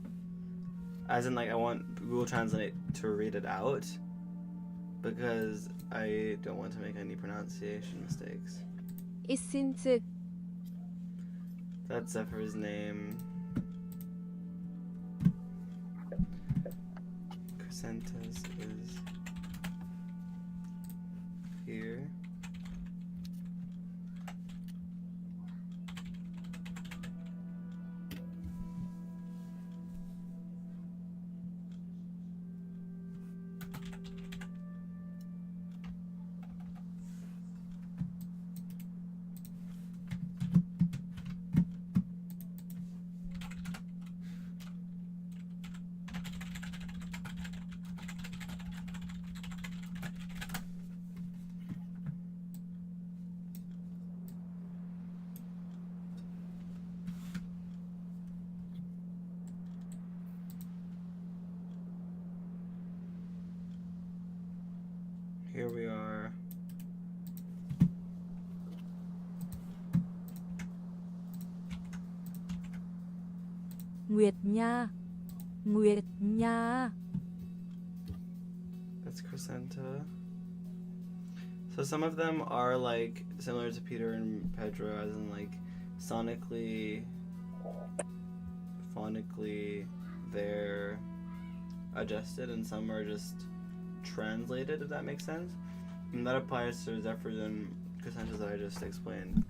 as in like I want Google Translate to read it out because I don't want to make any pronunciation mistakes. 이신즉 That's Zephyr's name. Chrysanthus is here. Here we are. Nguyệt Nha. Nguyệt Nha. That's Crescenta. So some of them are like similar to Peter and Pedro, as in like sonically, phonically, they're adjusted, and some are just translated, if that makes sense. And that applies to Zephyrs and Crescentas that I just explained.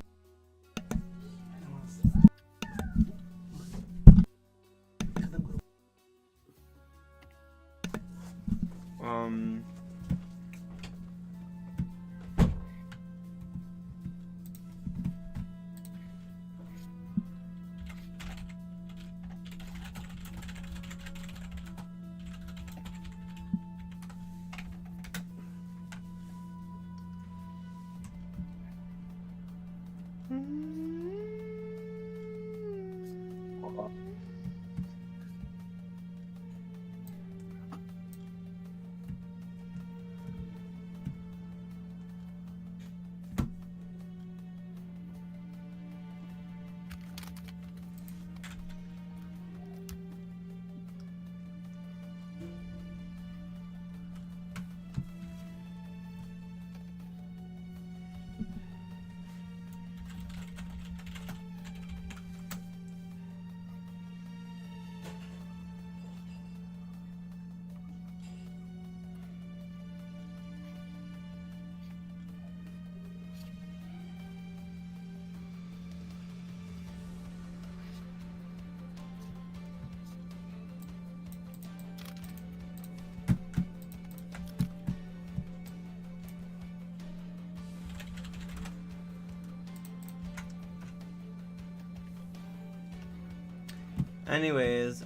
Anyways,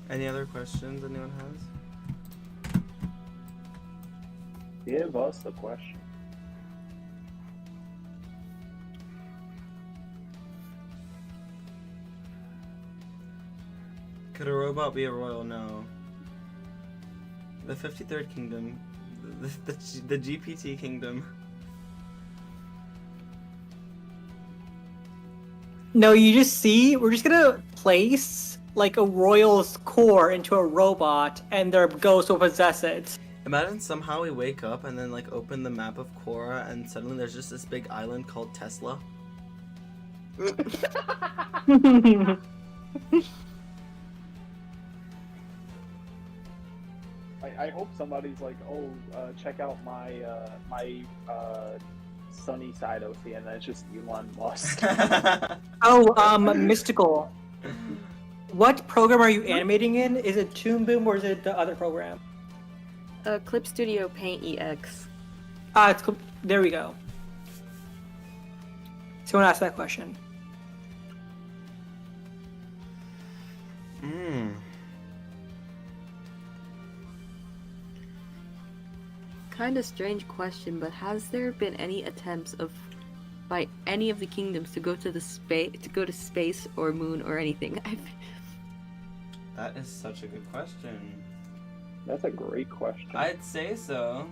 any other questions anyone has? Give us the question. Could a robot be a royal? No. The 53rd Kingdom, the GPT Kingdom. No, you just see, we're just gonna place like a royal's core into a robot, and their ghost will possess it. Imagine somehow we wake up and then like open the map of Cora, and suddenly there's just this big island called Tesla. I hope somebody's like, oh, check out my Sunnyside OC, and that's just Elon Musk. Oh, Mystical. What program are you animating in? Is it Toon Boom or is it the other program? Clip Studio Paint EX. It's there we go. Someone asked that question. Kind of strange question, but has there been any attempts by any of the kingdoms to go to space or moon or anything? That is such a good question. That's a great question. I'd say so.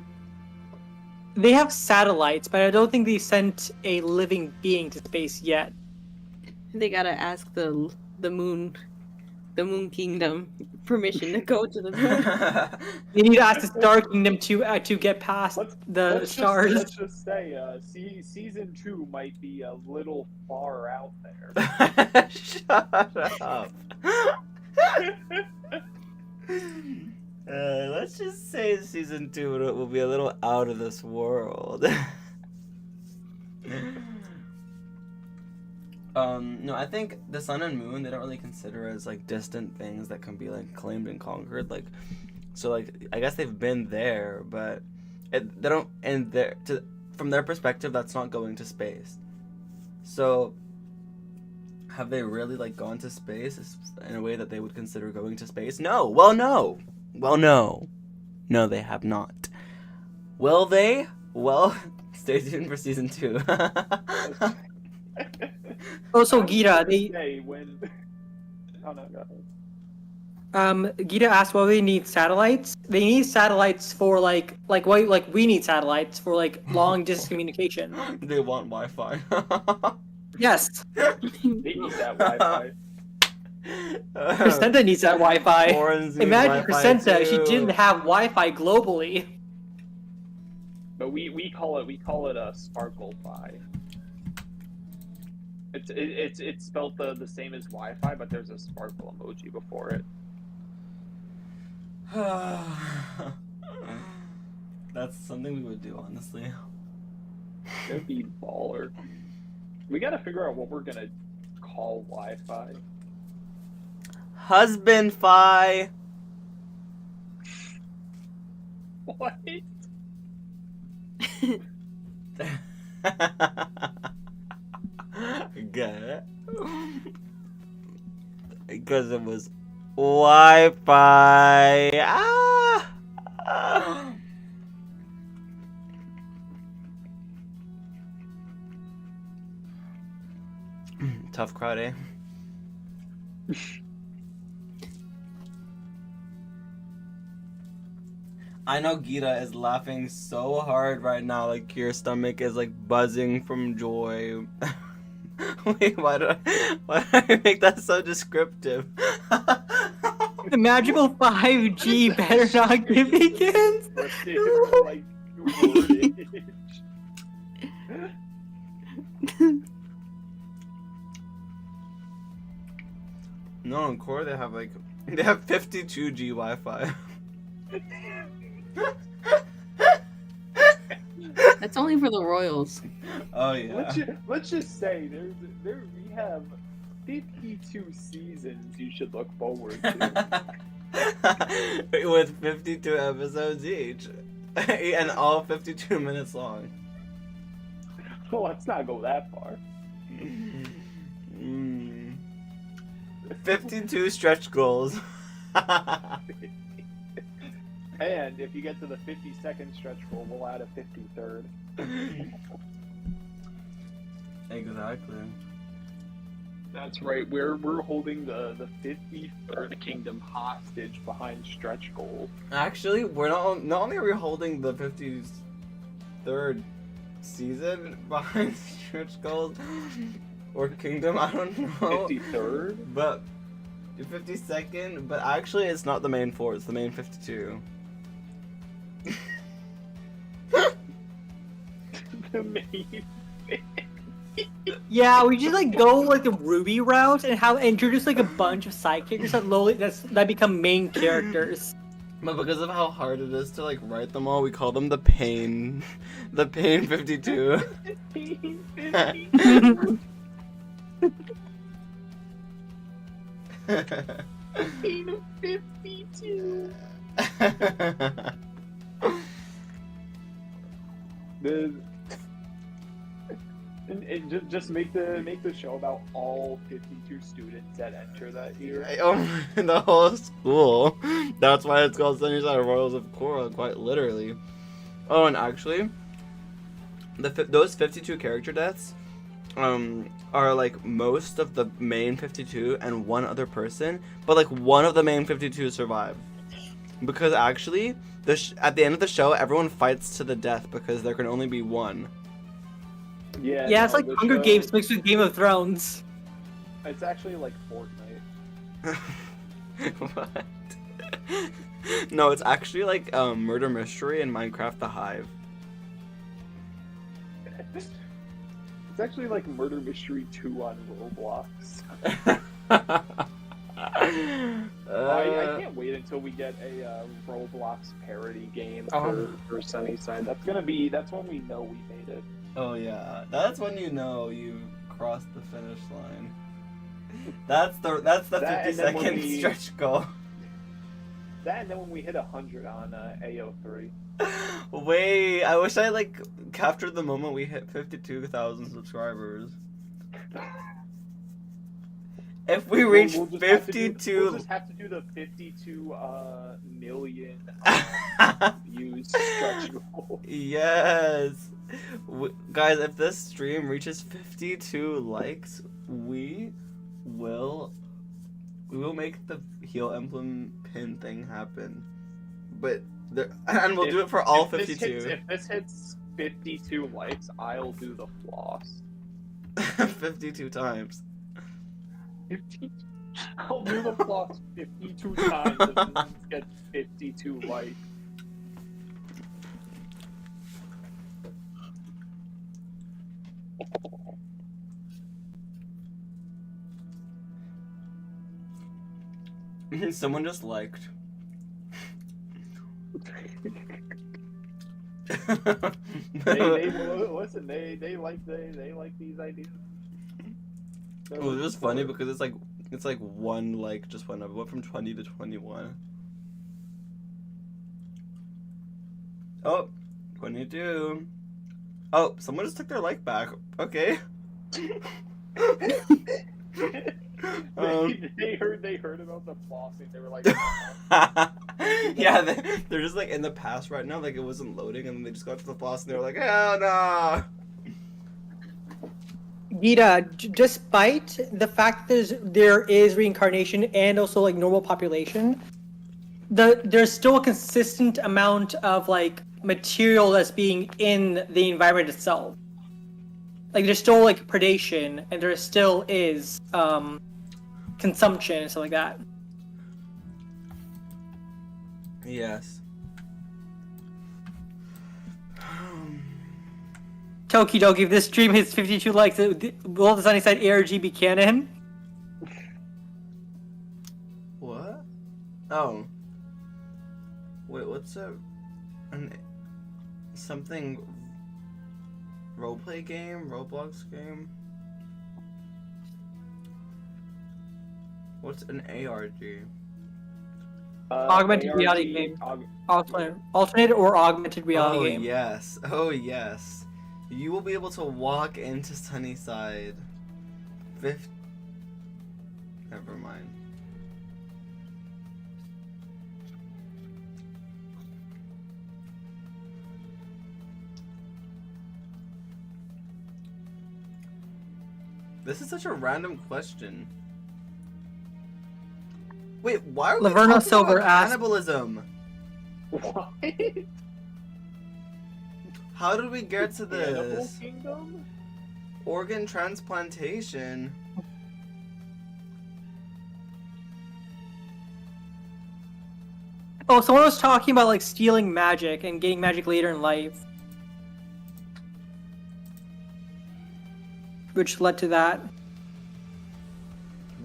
They have satellites, but I don't think they sent a living being to space yet. They gotta ask the moon kingdom permission to go to the moon. You need to ask the Star Kingdom to get past the stars. Let's just say, season 2 might be a little far out there. Shut up. Let's just say season 2 will be a little out of this world. No, I think the sun and moon, they don't really consider as like distant things that can be like claimed and conquered. Like, so like I guess they've been there, but they don't. And from their perspective, that's not going to space. So, have they really like gone to space in a way that they would consider going to space? No. Well, no. No, they have not. Will they? Well, stay tuned for season 2. Also, Gita, Gita asked why they need satellites. They need satellites for like we need satellites for like long distance communication. They want Wi-Fi. Yes. They need that Wi-Fi. Crescenta needs that Wi-Fi. Imagine Crescenta if she didn't have Wi-Fi globally. But we call it a Sparkle-Fi. It's spelled the same as Wi-Fi, but there's a sparkle emoji before it. That's something we would do, honestly. It'd be baller. We gotta figure out what we're gonna call Wi-Fi. Husband-fi. What? Good. Because it was Wi-Fi. Tough crowd, eh? I know Gita is laughing so hard right now, like your stomach is like buzzing from joy. Wait, why did I make that so descriptive? The magical 5G better not give begins. Like, wordage. No, in Cora they have 52G Wi-Fi. That's only for the royals. Oh yeah. Let's just say we have 52 seasons you should look forward to. With 52 episodes each. And all 52 minutes long. Well, let's not go that far. 52 stretch goals. And if you get to the 52nd stretch goal, we'll add a 53rd. Exactly. That's right. We're holding the 53rd kingdom hostage behind stretch goals. Actually, we're not only are we holding the 53rd season behind stretch goals or kingdom, I don't know. 53rd? But 52nd, but actually it's not the main 4, it's the main 52. The main. Yeah, we just like go like the Ruby route and introduce like a bunch of side characters that become main characters. But because of how hard it is to like write them all, we call them the pain 52. Pain 52. And just make the show about all 52 students that enter that year. Oh, the whole school. That's why it's called Sunnyside Royals of Cora, quite literally. Oh, and actually, those 52 character deaths are like most of the main 52 and one other person, but like one of the main 52 survive. Because actually, at the end of the show, everyone fights to the death because there can only be one. Yeah, it's like Hunger Games mixed with Game of Thrones. It's actually like Fortnite. What? No, it's actually like Murder Mystery in Minecraft The Hive. It's actually like Murder Mystery 2 on Roblox. I can't wait until we get a Roblox parody game for Sunnyside. That's when we know we made it. Oh yeah, that's when you know you crossed the finish line. That's the 50-second stretch goal. That and then when we hit 100 on AO3. Wait, I wish I like captured the moment we hit 52,000 subscribers. If we reach 52, we'll just have to do the 52 million views stretch goal. Yes. Guys, if this stream reaches 52 likes, we will make the heel emblem pin thing happen. But we'll do it for all 52. If this hits 52 likes, I'll do the floss. 52 times. 50. I'll do the floss 52 times if this gets 52 likes. Someone just liked. They like these ideas. It was just funny because it's like one like just went up. It went from 20 to 21. Oh, 22. Oh, someone just took their like back. Okay. They heard about the flossing. They were like, yeah, they're just like in the past right now. Like it wasn't loading, and then they just got to the floss, and they were like, hell no. Gita, despite the fact that there is reincarnation and also like normal population, there's still a consistent amount of like material that's being in the environment itself. Like there's still like predation, and there still is consumption and stuff like that. Yes. Toki Doki, if this stream hits 52 likes, will the Sunnyside ARG be canon? What? Oh. Wait, what's something roleplay game? Roblox game? What's an ARG? Augmented reality game. Alternate or augmented reality game. Yes. Oh yes. You will be able to walk into Sunnyside Never mind. This is such a random question. Wait, why are we Laverna talking Silver about asked- cannibalism? What? How did we get to Animal this? Kingdom? Organ transplantation. Oh, someone was talking about like stealing magic and getting magic later in life, which led to that.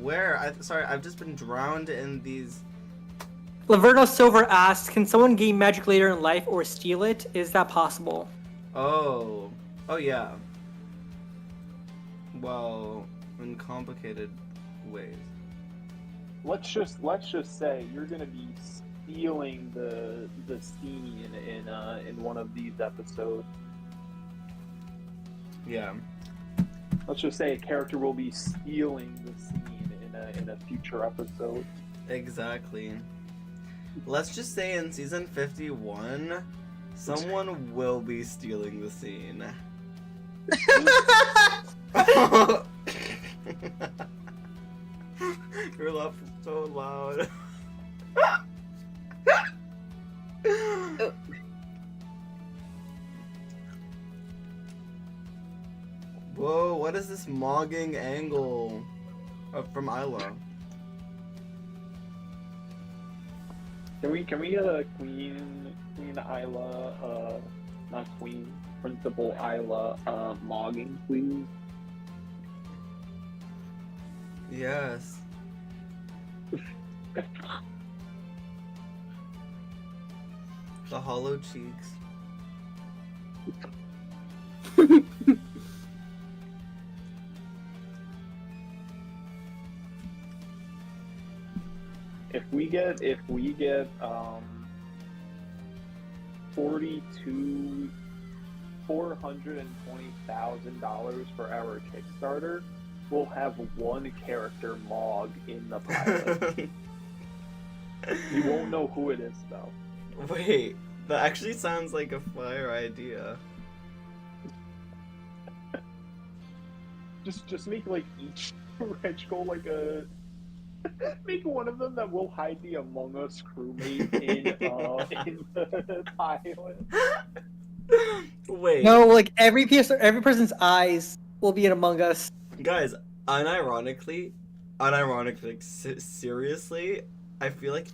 Where? Sorry, I've just been drowned in these. Laverna Silver asked, "Can someone gain magic later in life or steal it? Is that possible?" Oh. Oh, yeah. Well, in complicated ways. Let's just say you're gonna be stealing the scene in one of these episodes. Yeah. Let's just say a character will be stealing the scene in a future episode. Exactly. Let's just say in season 51, someone will be stealing the scene. You're laughing so loud. Whoa, what is this mogging angle from Isla? Can we get a Queen Isla, not Queen, Principal Isla, mogging, please? Yes. The hollow cheeks. If we get $420,000 for our Kickstarter, we'll have one character Mog in the pilot. You won't know who it is though. Wait, that actually sounds like a fire idea. Just make like each wrench go like a. Make one of them that will hide the Among Us crewmate in the pilot. Wait. No, like every person's eyes will be in Among Us. Guys, unironically, like, seriously, I feel like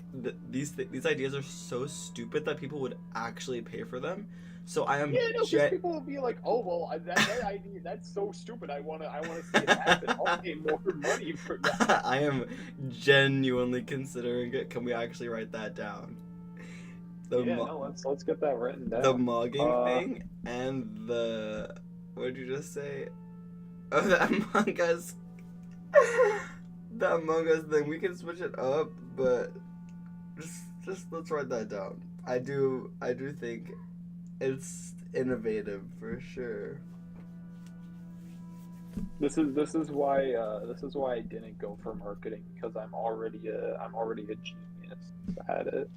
these ideas are so stupid that people would actually pay for them. So I am. Yeah, no, because people will be like, "Oh well, that idea, that's so stupid. I wanna see it happen. I'll pay more money for that." I am genuinely considering it. Can we actually write that down? Let's get that written down. The mugging thing and the what did you just say? Oh, the Among Us. The Among Us thing. We can switch it up, but just let's write that down. I do think it's innovative for sure. This is why I didn't go for marketing, because I'm already a genius at it.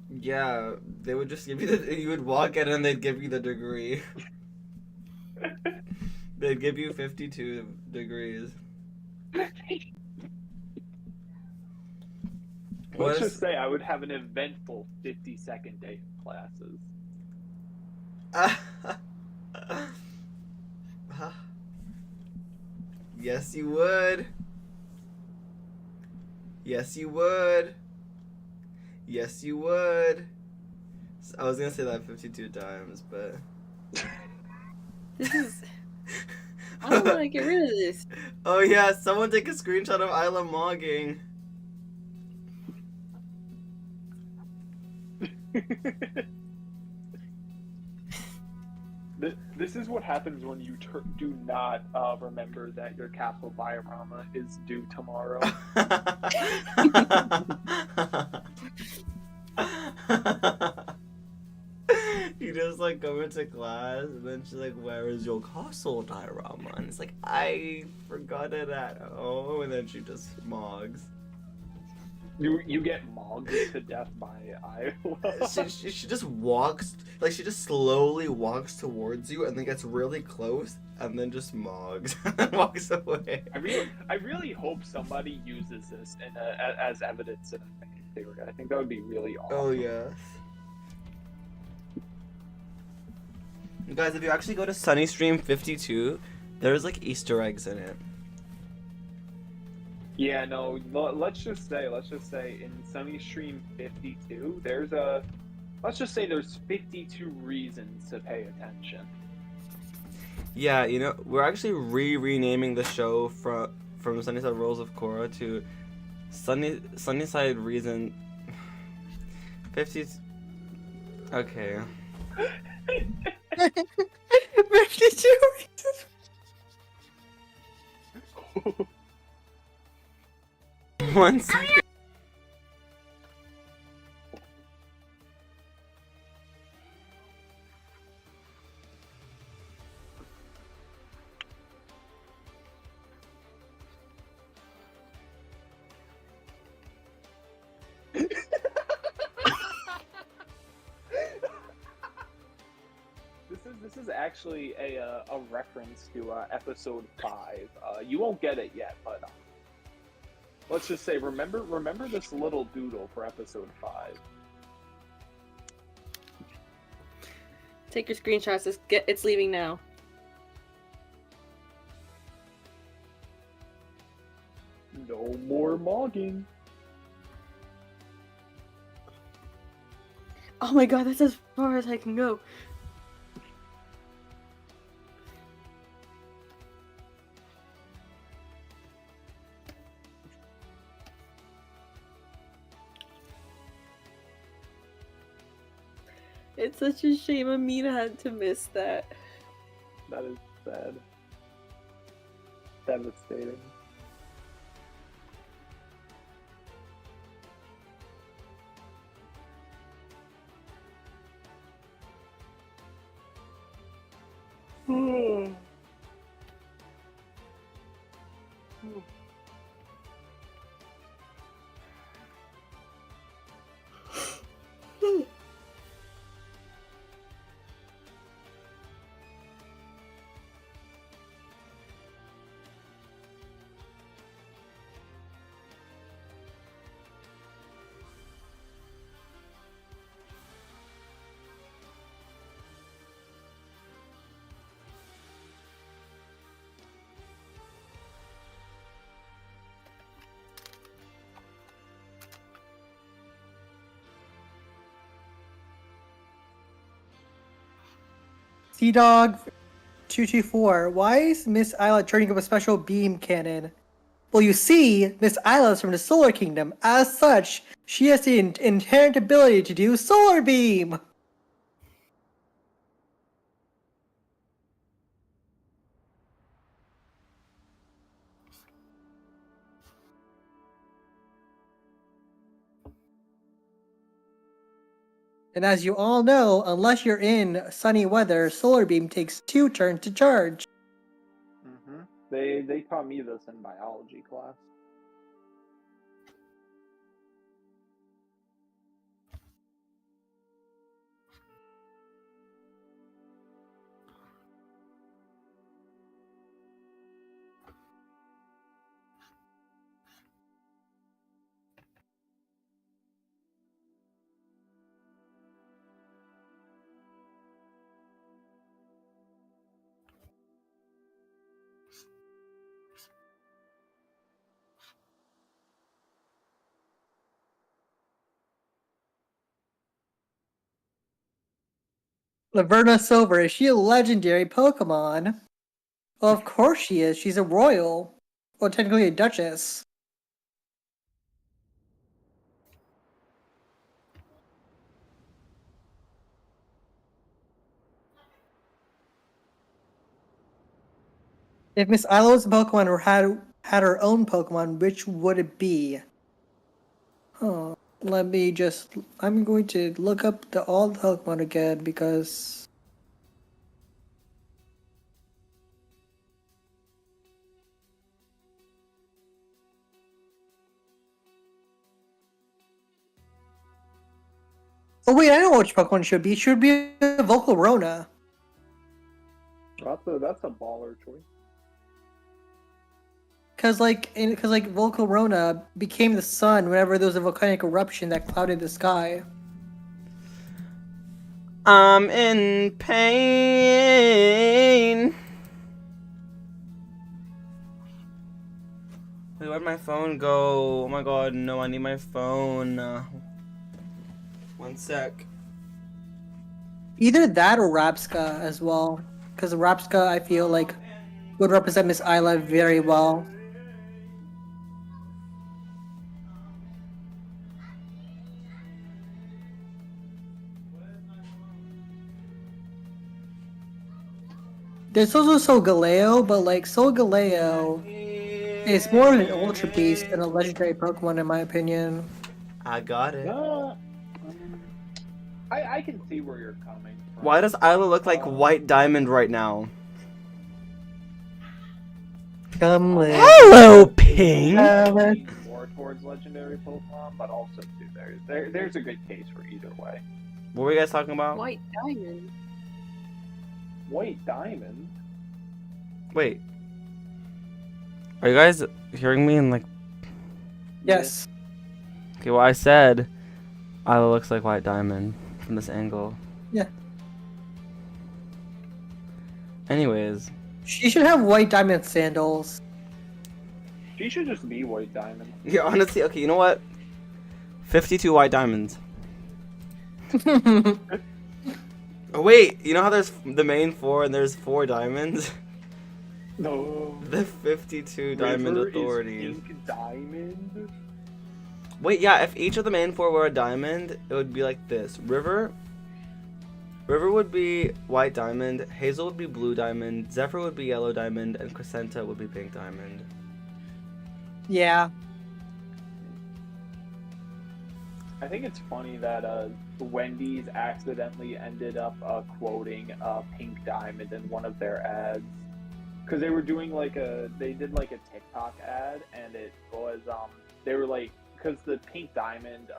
Yeah, they would just give you you would walk in and they'd give you the degree. They'd give you 52 degrees. Let's just say I would have an eventful 52nd day of classes. Yes, you would. Yes, you would. Yes, you would. I was gonna say that 52 times, but... This is. I don't want to get rid of this. Oh yeah, someone take a screenshot of Isla mogging. This is what happens when you do not remember that your castle diorama is due tomorrow. You just like go into class and then she's like, "Where is your castle diorama?" And it's like, "I forgot it at home," and then she just smogs. You get mogged to death by Iowa. She just walks, like she just slowly walks towards you and then gets really close and then just mogs and walks away. I really hope somebody uses this as evidence in a fan theory. I think that would be really awesome. Oh yes. Guys, if you actually go to Sunnystream 52, there's like Easter eggs in it. Yeah, no. Let's just say in Sunnystream 52, let's just say there's 52 reasons to pay attention. Yeah, you know, we're actually renaming the show from Sunnyside Rolls of Cora to Sunnyside Reason 50. Okay. 52 reasons. One second. This is actually a reference to episode 5. You won't get it yet, but let's just say remember this little doodle for episode 5. Take your screenshots. It's leaving now. No more mogging. Oh my god, that's as far as I can go. It's such a shame Amina had to miss that. That is sad. Devastating. Sea Dog 224. Why is Miss Isla turning up a special beam cannon? Well, you see, Miss Isla is from the Solar Kingdom. As such, she has the inherent ability to do solar beam. And as you all know, unless you're in sunny weather, solar beam takes 2 turns to charge. Mm-hmm. They taught me this in biology class. Laverna Silver, is she a legendary Pokemon? Well, of course she is. She's a royal. Well, technically a duchess. If Miss Isla's Pokemon had her own Pokemon, which would it be? Huh. let me just. I'm going to look up all the Pokemon again because. Oh wait, I know which Pokemon it should be. It should be a Volcarona. That's a baller choice. Cause like Volcarona became the sun whenever there was a volcanic eruption that clouded the sky. I'm in pain. Wait, where'd my phone go? Oh my god, no, I need my phone. 1 sec. Either that or Rapska as well. Because Rapska, I feel like, would represent Miss Isla very well. There's also Solgaleo, but like Solgaleo is more of an Ultra Beast than a legendary Pokemon in my opinion. I got it. I can see where you're coming from. Why does Isla look like White Diamond right now? Come with. Hello, Pink! More towards legendary Pokemon, but also too there's a good case for either way. What were you guys talking about? White diamond. White Diamond? Wait. Are you guys hearing me in like... Yes. Okay, well I said Isla looks like White Diamond from this angle. Yeah. Anyways. She should have white diamond sandals. She should just be White Diamond. Yeah, honestly, okay, you know what? 52 White Diamonds. Oh wait, you know how there's the main 4 and there's 4 diamonds? No. The 52 diamond River authorities. Is Pink Diamond? Wait, yeah, if each of the main 4 were a diamond, it would be like this. River would be White Diamond, Hazel would be Blue Diamond, Zephyr would be Yellow Diamond, and Crescenta would be Pink Diamond. Yeah. I think it's funny that Wendy's accidentally ended up quoting Pink Diamond in one of their ads. Because they were doing they did like a TikTok ad, and it was, they were like, because the Pink Diamond,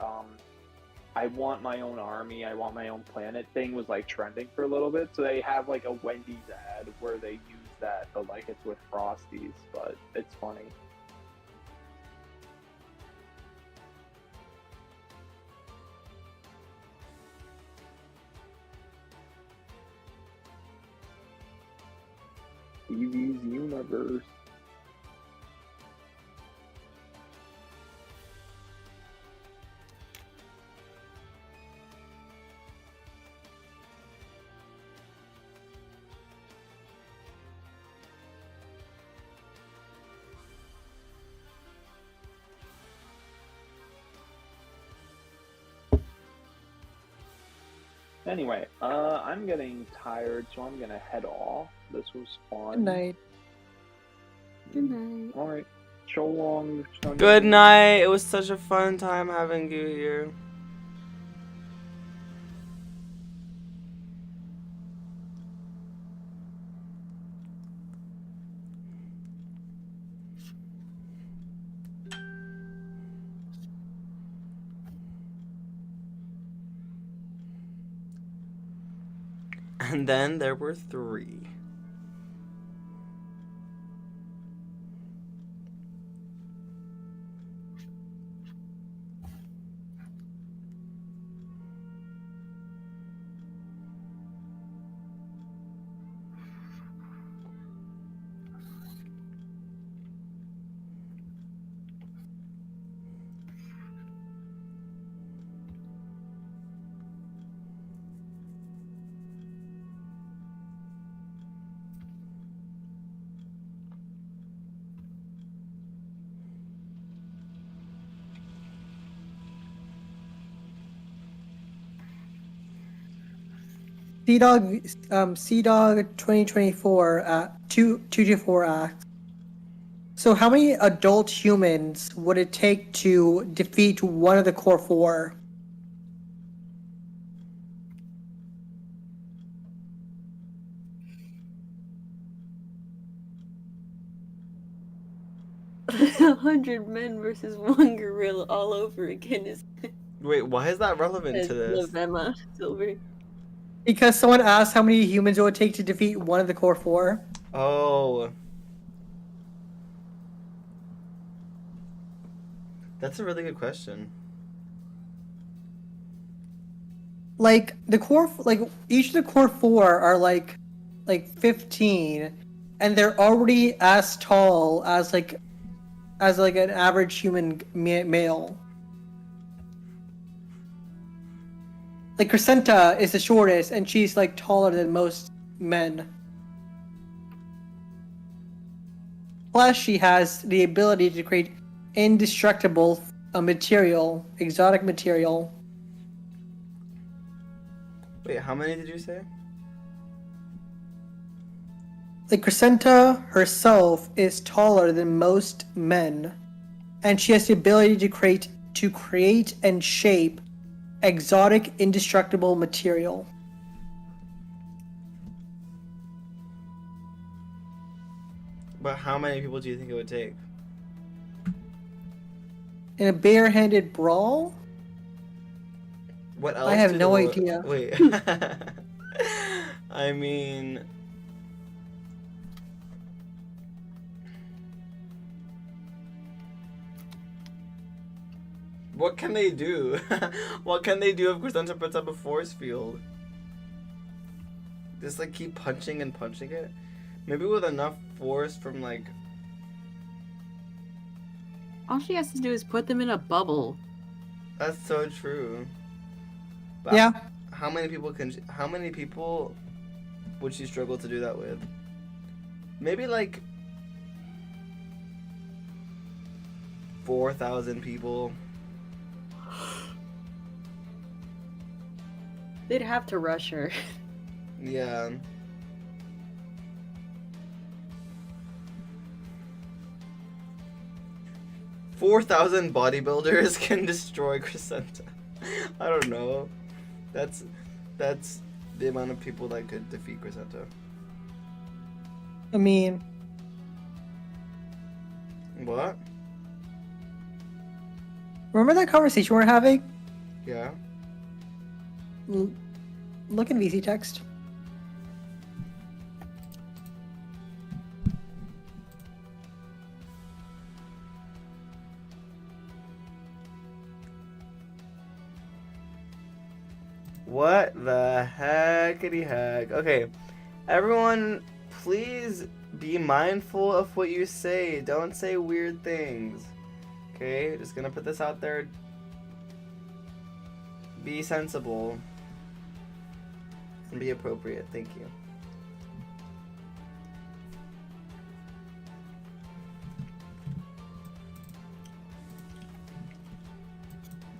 I want my own army, I want my own planet thing was like trending for a little bit. So they have like a Wendy's ad where they use that, but like it's with Frosties, but it's funny. Eevee's universe. Anyway, I'm getting tired, so I'm gonna head off. This was fun. Good night. Good night. Alright. So long. Good night, it was such a fun time having you here. And then there were 3. Sea Dog 2024 224 Act. So how many adult humans would it take to defeat one of the core four? A 100 men versus one gorilla all over again is Wait, why is that relevant says to this? Lavemma Silver. Because someone asked how many humans it would take to defeat one of the core four. Oh. That's a really good question. Like each of the core four are like 15, and they're already as tall as an average human male. Like Crescenta is the shortest, and she's like taller than most men. Plus, she has the ability to create indestructible material, exotic material. Wait, how many did you say? Like Crescenta herself is taller than most men, and she has the ability to create and shape exotic indestructible material. But how many people do you think it would take? In a barehanded brawl? What else? I have do no the- idea. Wait. I mean, what can they do? What can they do if Crescenta puts up a force field? Just like keep punching and punching it? Maybe with enough force from like. All she has to do is put them in a bubble. That's so true. But Yeah. How many people would she struggle to do that with? Maybe like 4,000 people. They'd have to rush her. Yeah. "4,000 bodybuilders can destroy Crescenta." I don't know. That's the amount of people that could defeat Crescenta. I mean, What? remember that conversation we were having? Yeah. Look in VC text. What the heckity heck? Okay, everyone, please be mindful of what you say. Don't say weird things. Okay, just gonna put this out there. Be sensible and be appropriate. Thank you.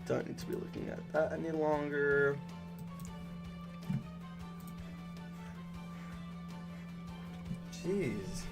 Don't need to be looking at that any longer. Jeez.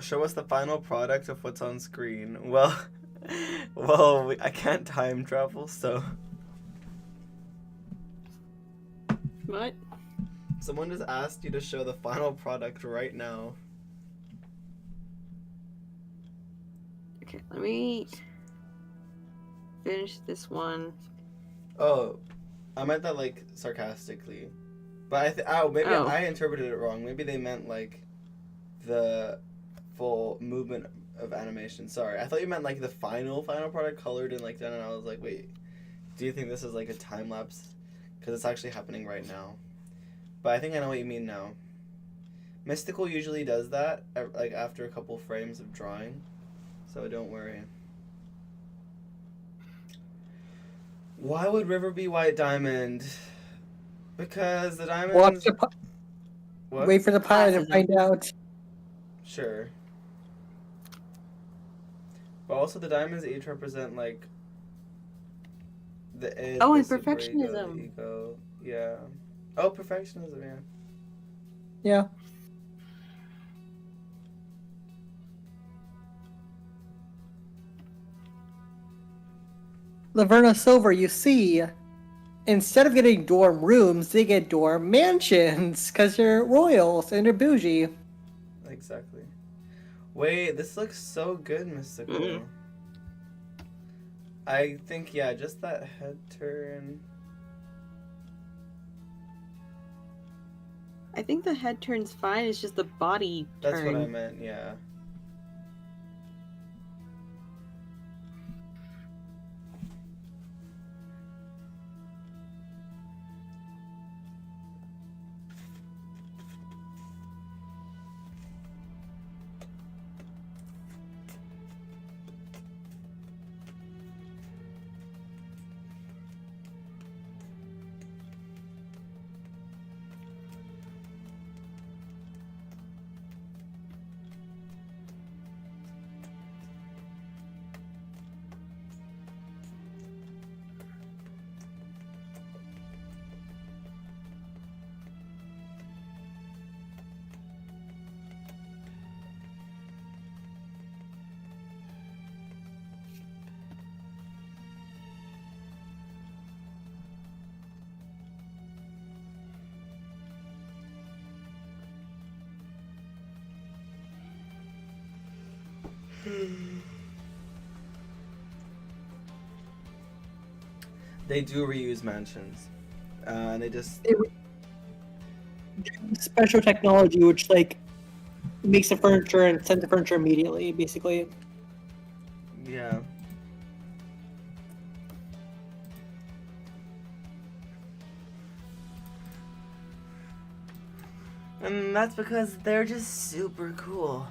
Show us the final product of what's on screen. Well, Well, I can't time travel, so What? someone just asked you to show the final product right now. Okay, let me finish this one. Oh, I meant that like sarcastically, but maybe Oh. I interpreted it wrong. Maybe they meant like the full movement of animation. Sorry, I thought you meant like the final product colored in like that, and I was like, wait, do you think this is like a time lapse? Because it's actually happening right now. But I think I know what you mean now. Mystical usually does that like after a couple frames of drawing, so don't worry. Why would River be White Diamond? Because the diamond. Watch What? wait for the pilot to Classism. find out. Sure. But also the diamonds each represent like the id, Oh, the and superego, perfectionism. the ego. Yeah. Oh, perfectionism, yeah. Yeah. Laverna Silver, you see, instead of getting dorm rooms, they get dorm mansions because they're royals and they're bougie. Exactly. Wait, this looks so good, Mystical. Mhm. I think, yeah, just that head turn. I think the head turn's fine. It's just the body That's turn. what I meant, yeah. They do reuse mansions. And they just... Special technology which like makes the furniture and sends the furniture immediately, basically. Yeah. And that's because they're just super cool.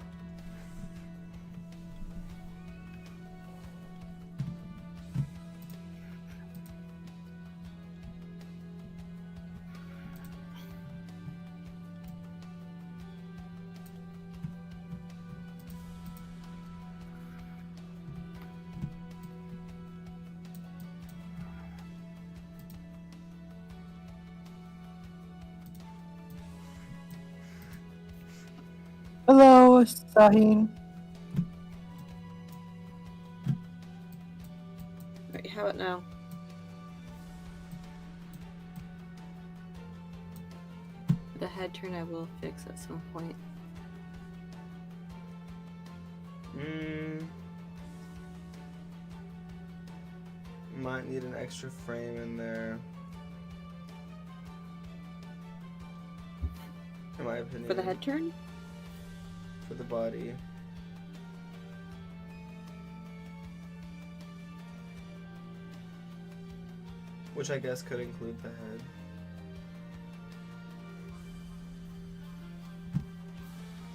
Hello, Sahin. Wait, how about now? The head turn I will fix at some point. Might need an extra frame in there. In my opinion. For the head turn? For the body. Which I guess could include the head.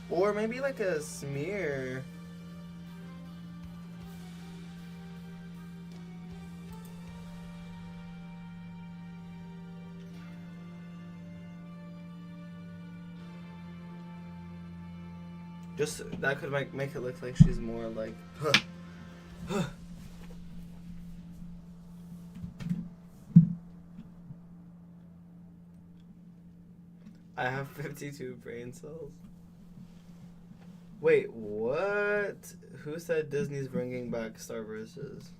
Or maybe like a smear. Just that could make it look like she's more like I have 52 brain cells. Wait, what? Who said Disney's bringing back Star Versus?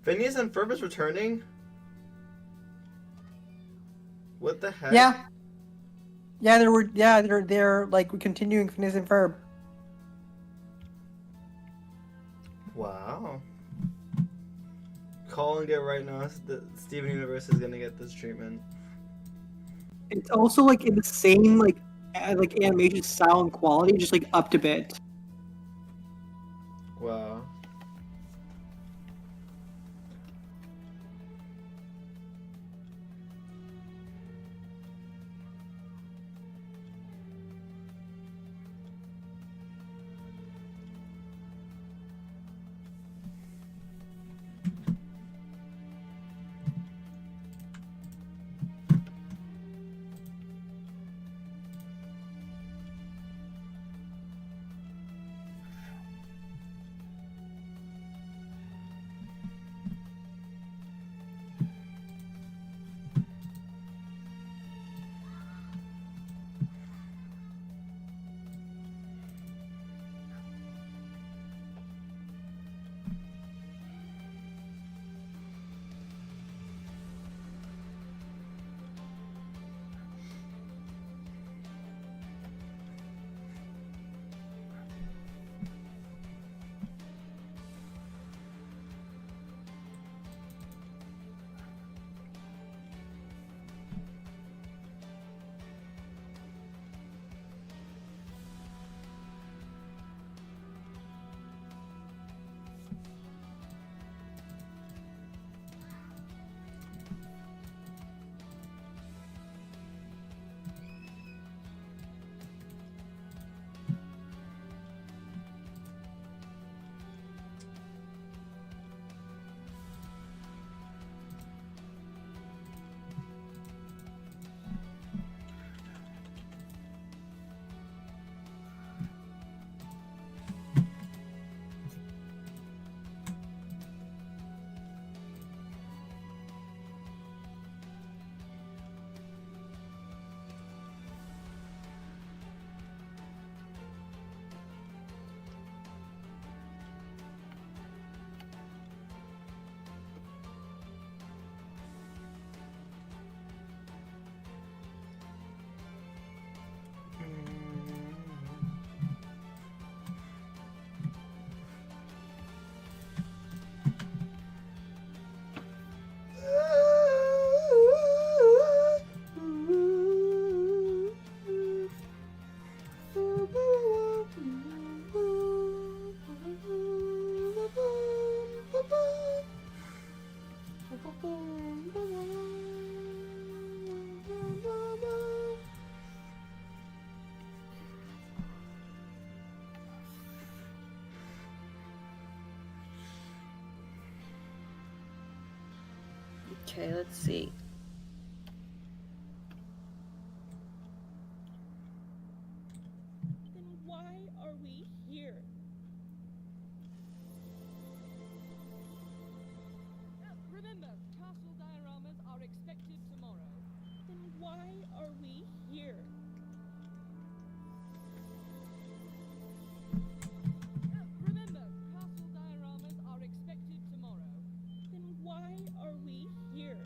Phineas and Ferb is returning? What the heck? Yeah. Yeah, they're like continuing Phineas and Ferb. Wow. Calling it right now. The Steven Universe is gonna get this treatment. It's also like in the same like animation style and quality, just like upped a bit. Wow. Okay, let's see. Then why are we here? Remember, castle dioramas are expected tomorrow. Then why are we here? Remember, castle dioramas are expected tomorrow. Then why are we here?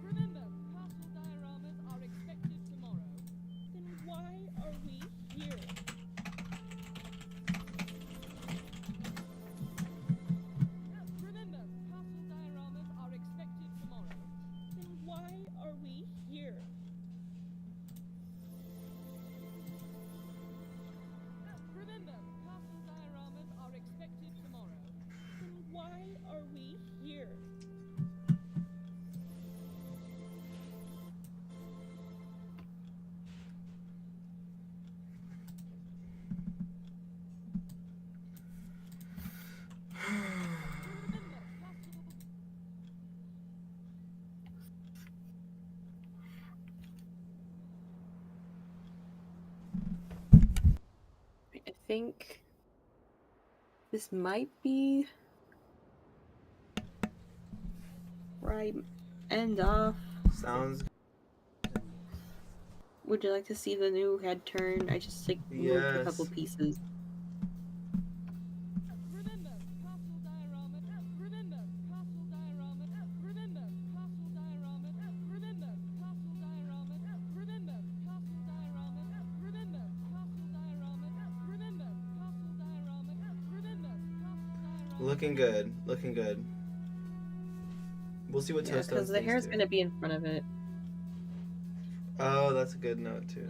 Remember, castle dioramas are expected tomorrow. Then why are we here? Remember, castle dioramas are expected tomorrow. Then why are we here? Remember, castle dioramas are expected tomorrow. Then why are we here? Remember, castle I think this might be where I end off. Sounds Would you like to see the new head turn? I just like moved a couple Yes. pieces. Remember, castle diorama. Remember, castle diorama. Remember, castle diorama. Remember, castle diorama. Remember, castle diorama. Remember, castle diorama. Remember, castle diorama. Remember, castle diorama. looking good. Looking good. We'll see what Yeah, Toast because the hair's gonna be in front of it. Oh, that's a good note too.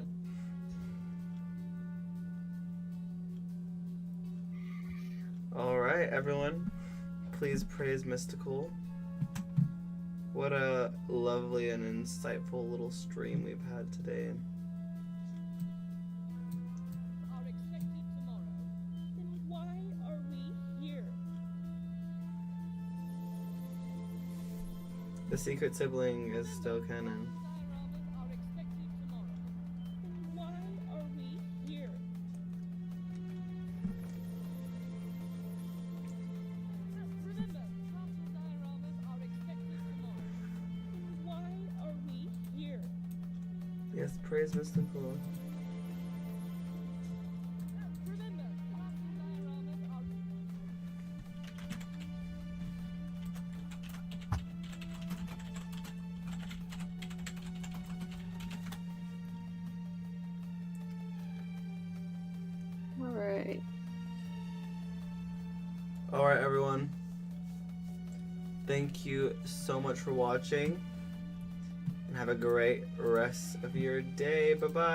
All right, everyone. Please praise Mystical. What a lovely and insightful little stream we've had today. Are expected tomorrow. Then why are we here? The secret sibling is still canon. Dioramas are expected tomorrow. Then why are we here? Remember, castle dioramas are expected tomorrow. Then why are we here? Yes, praise Mystical. Remember, castle dioramas are Alright. All right, everyone. Thank you so much for watching. And have a great rest of your day. Bye-bye.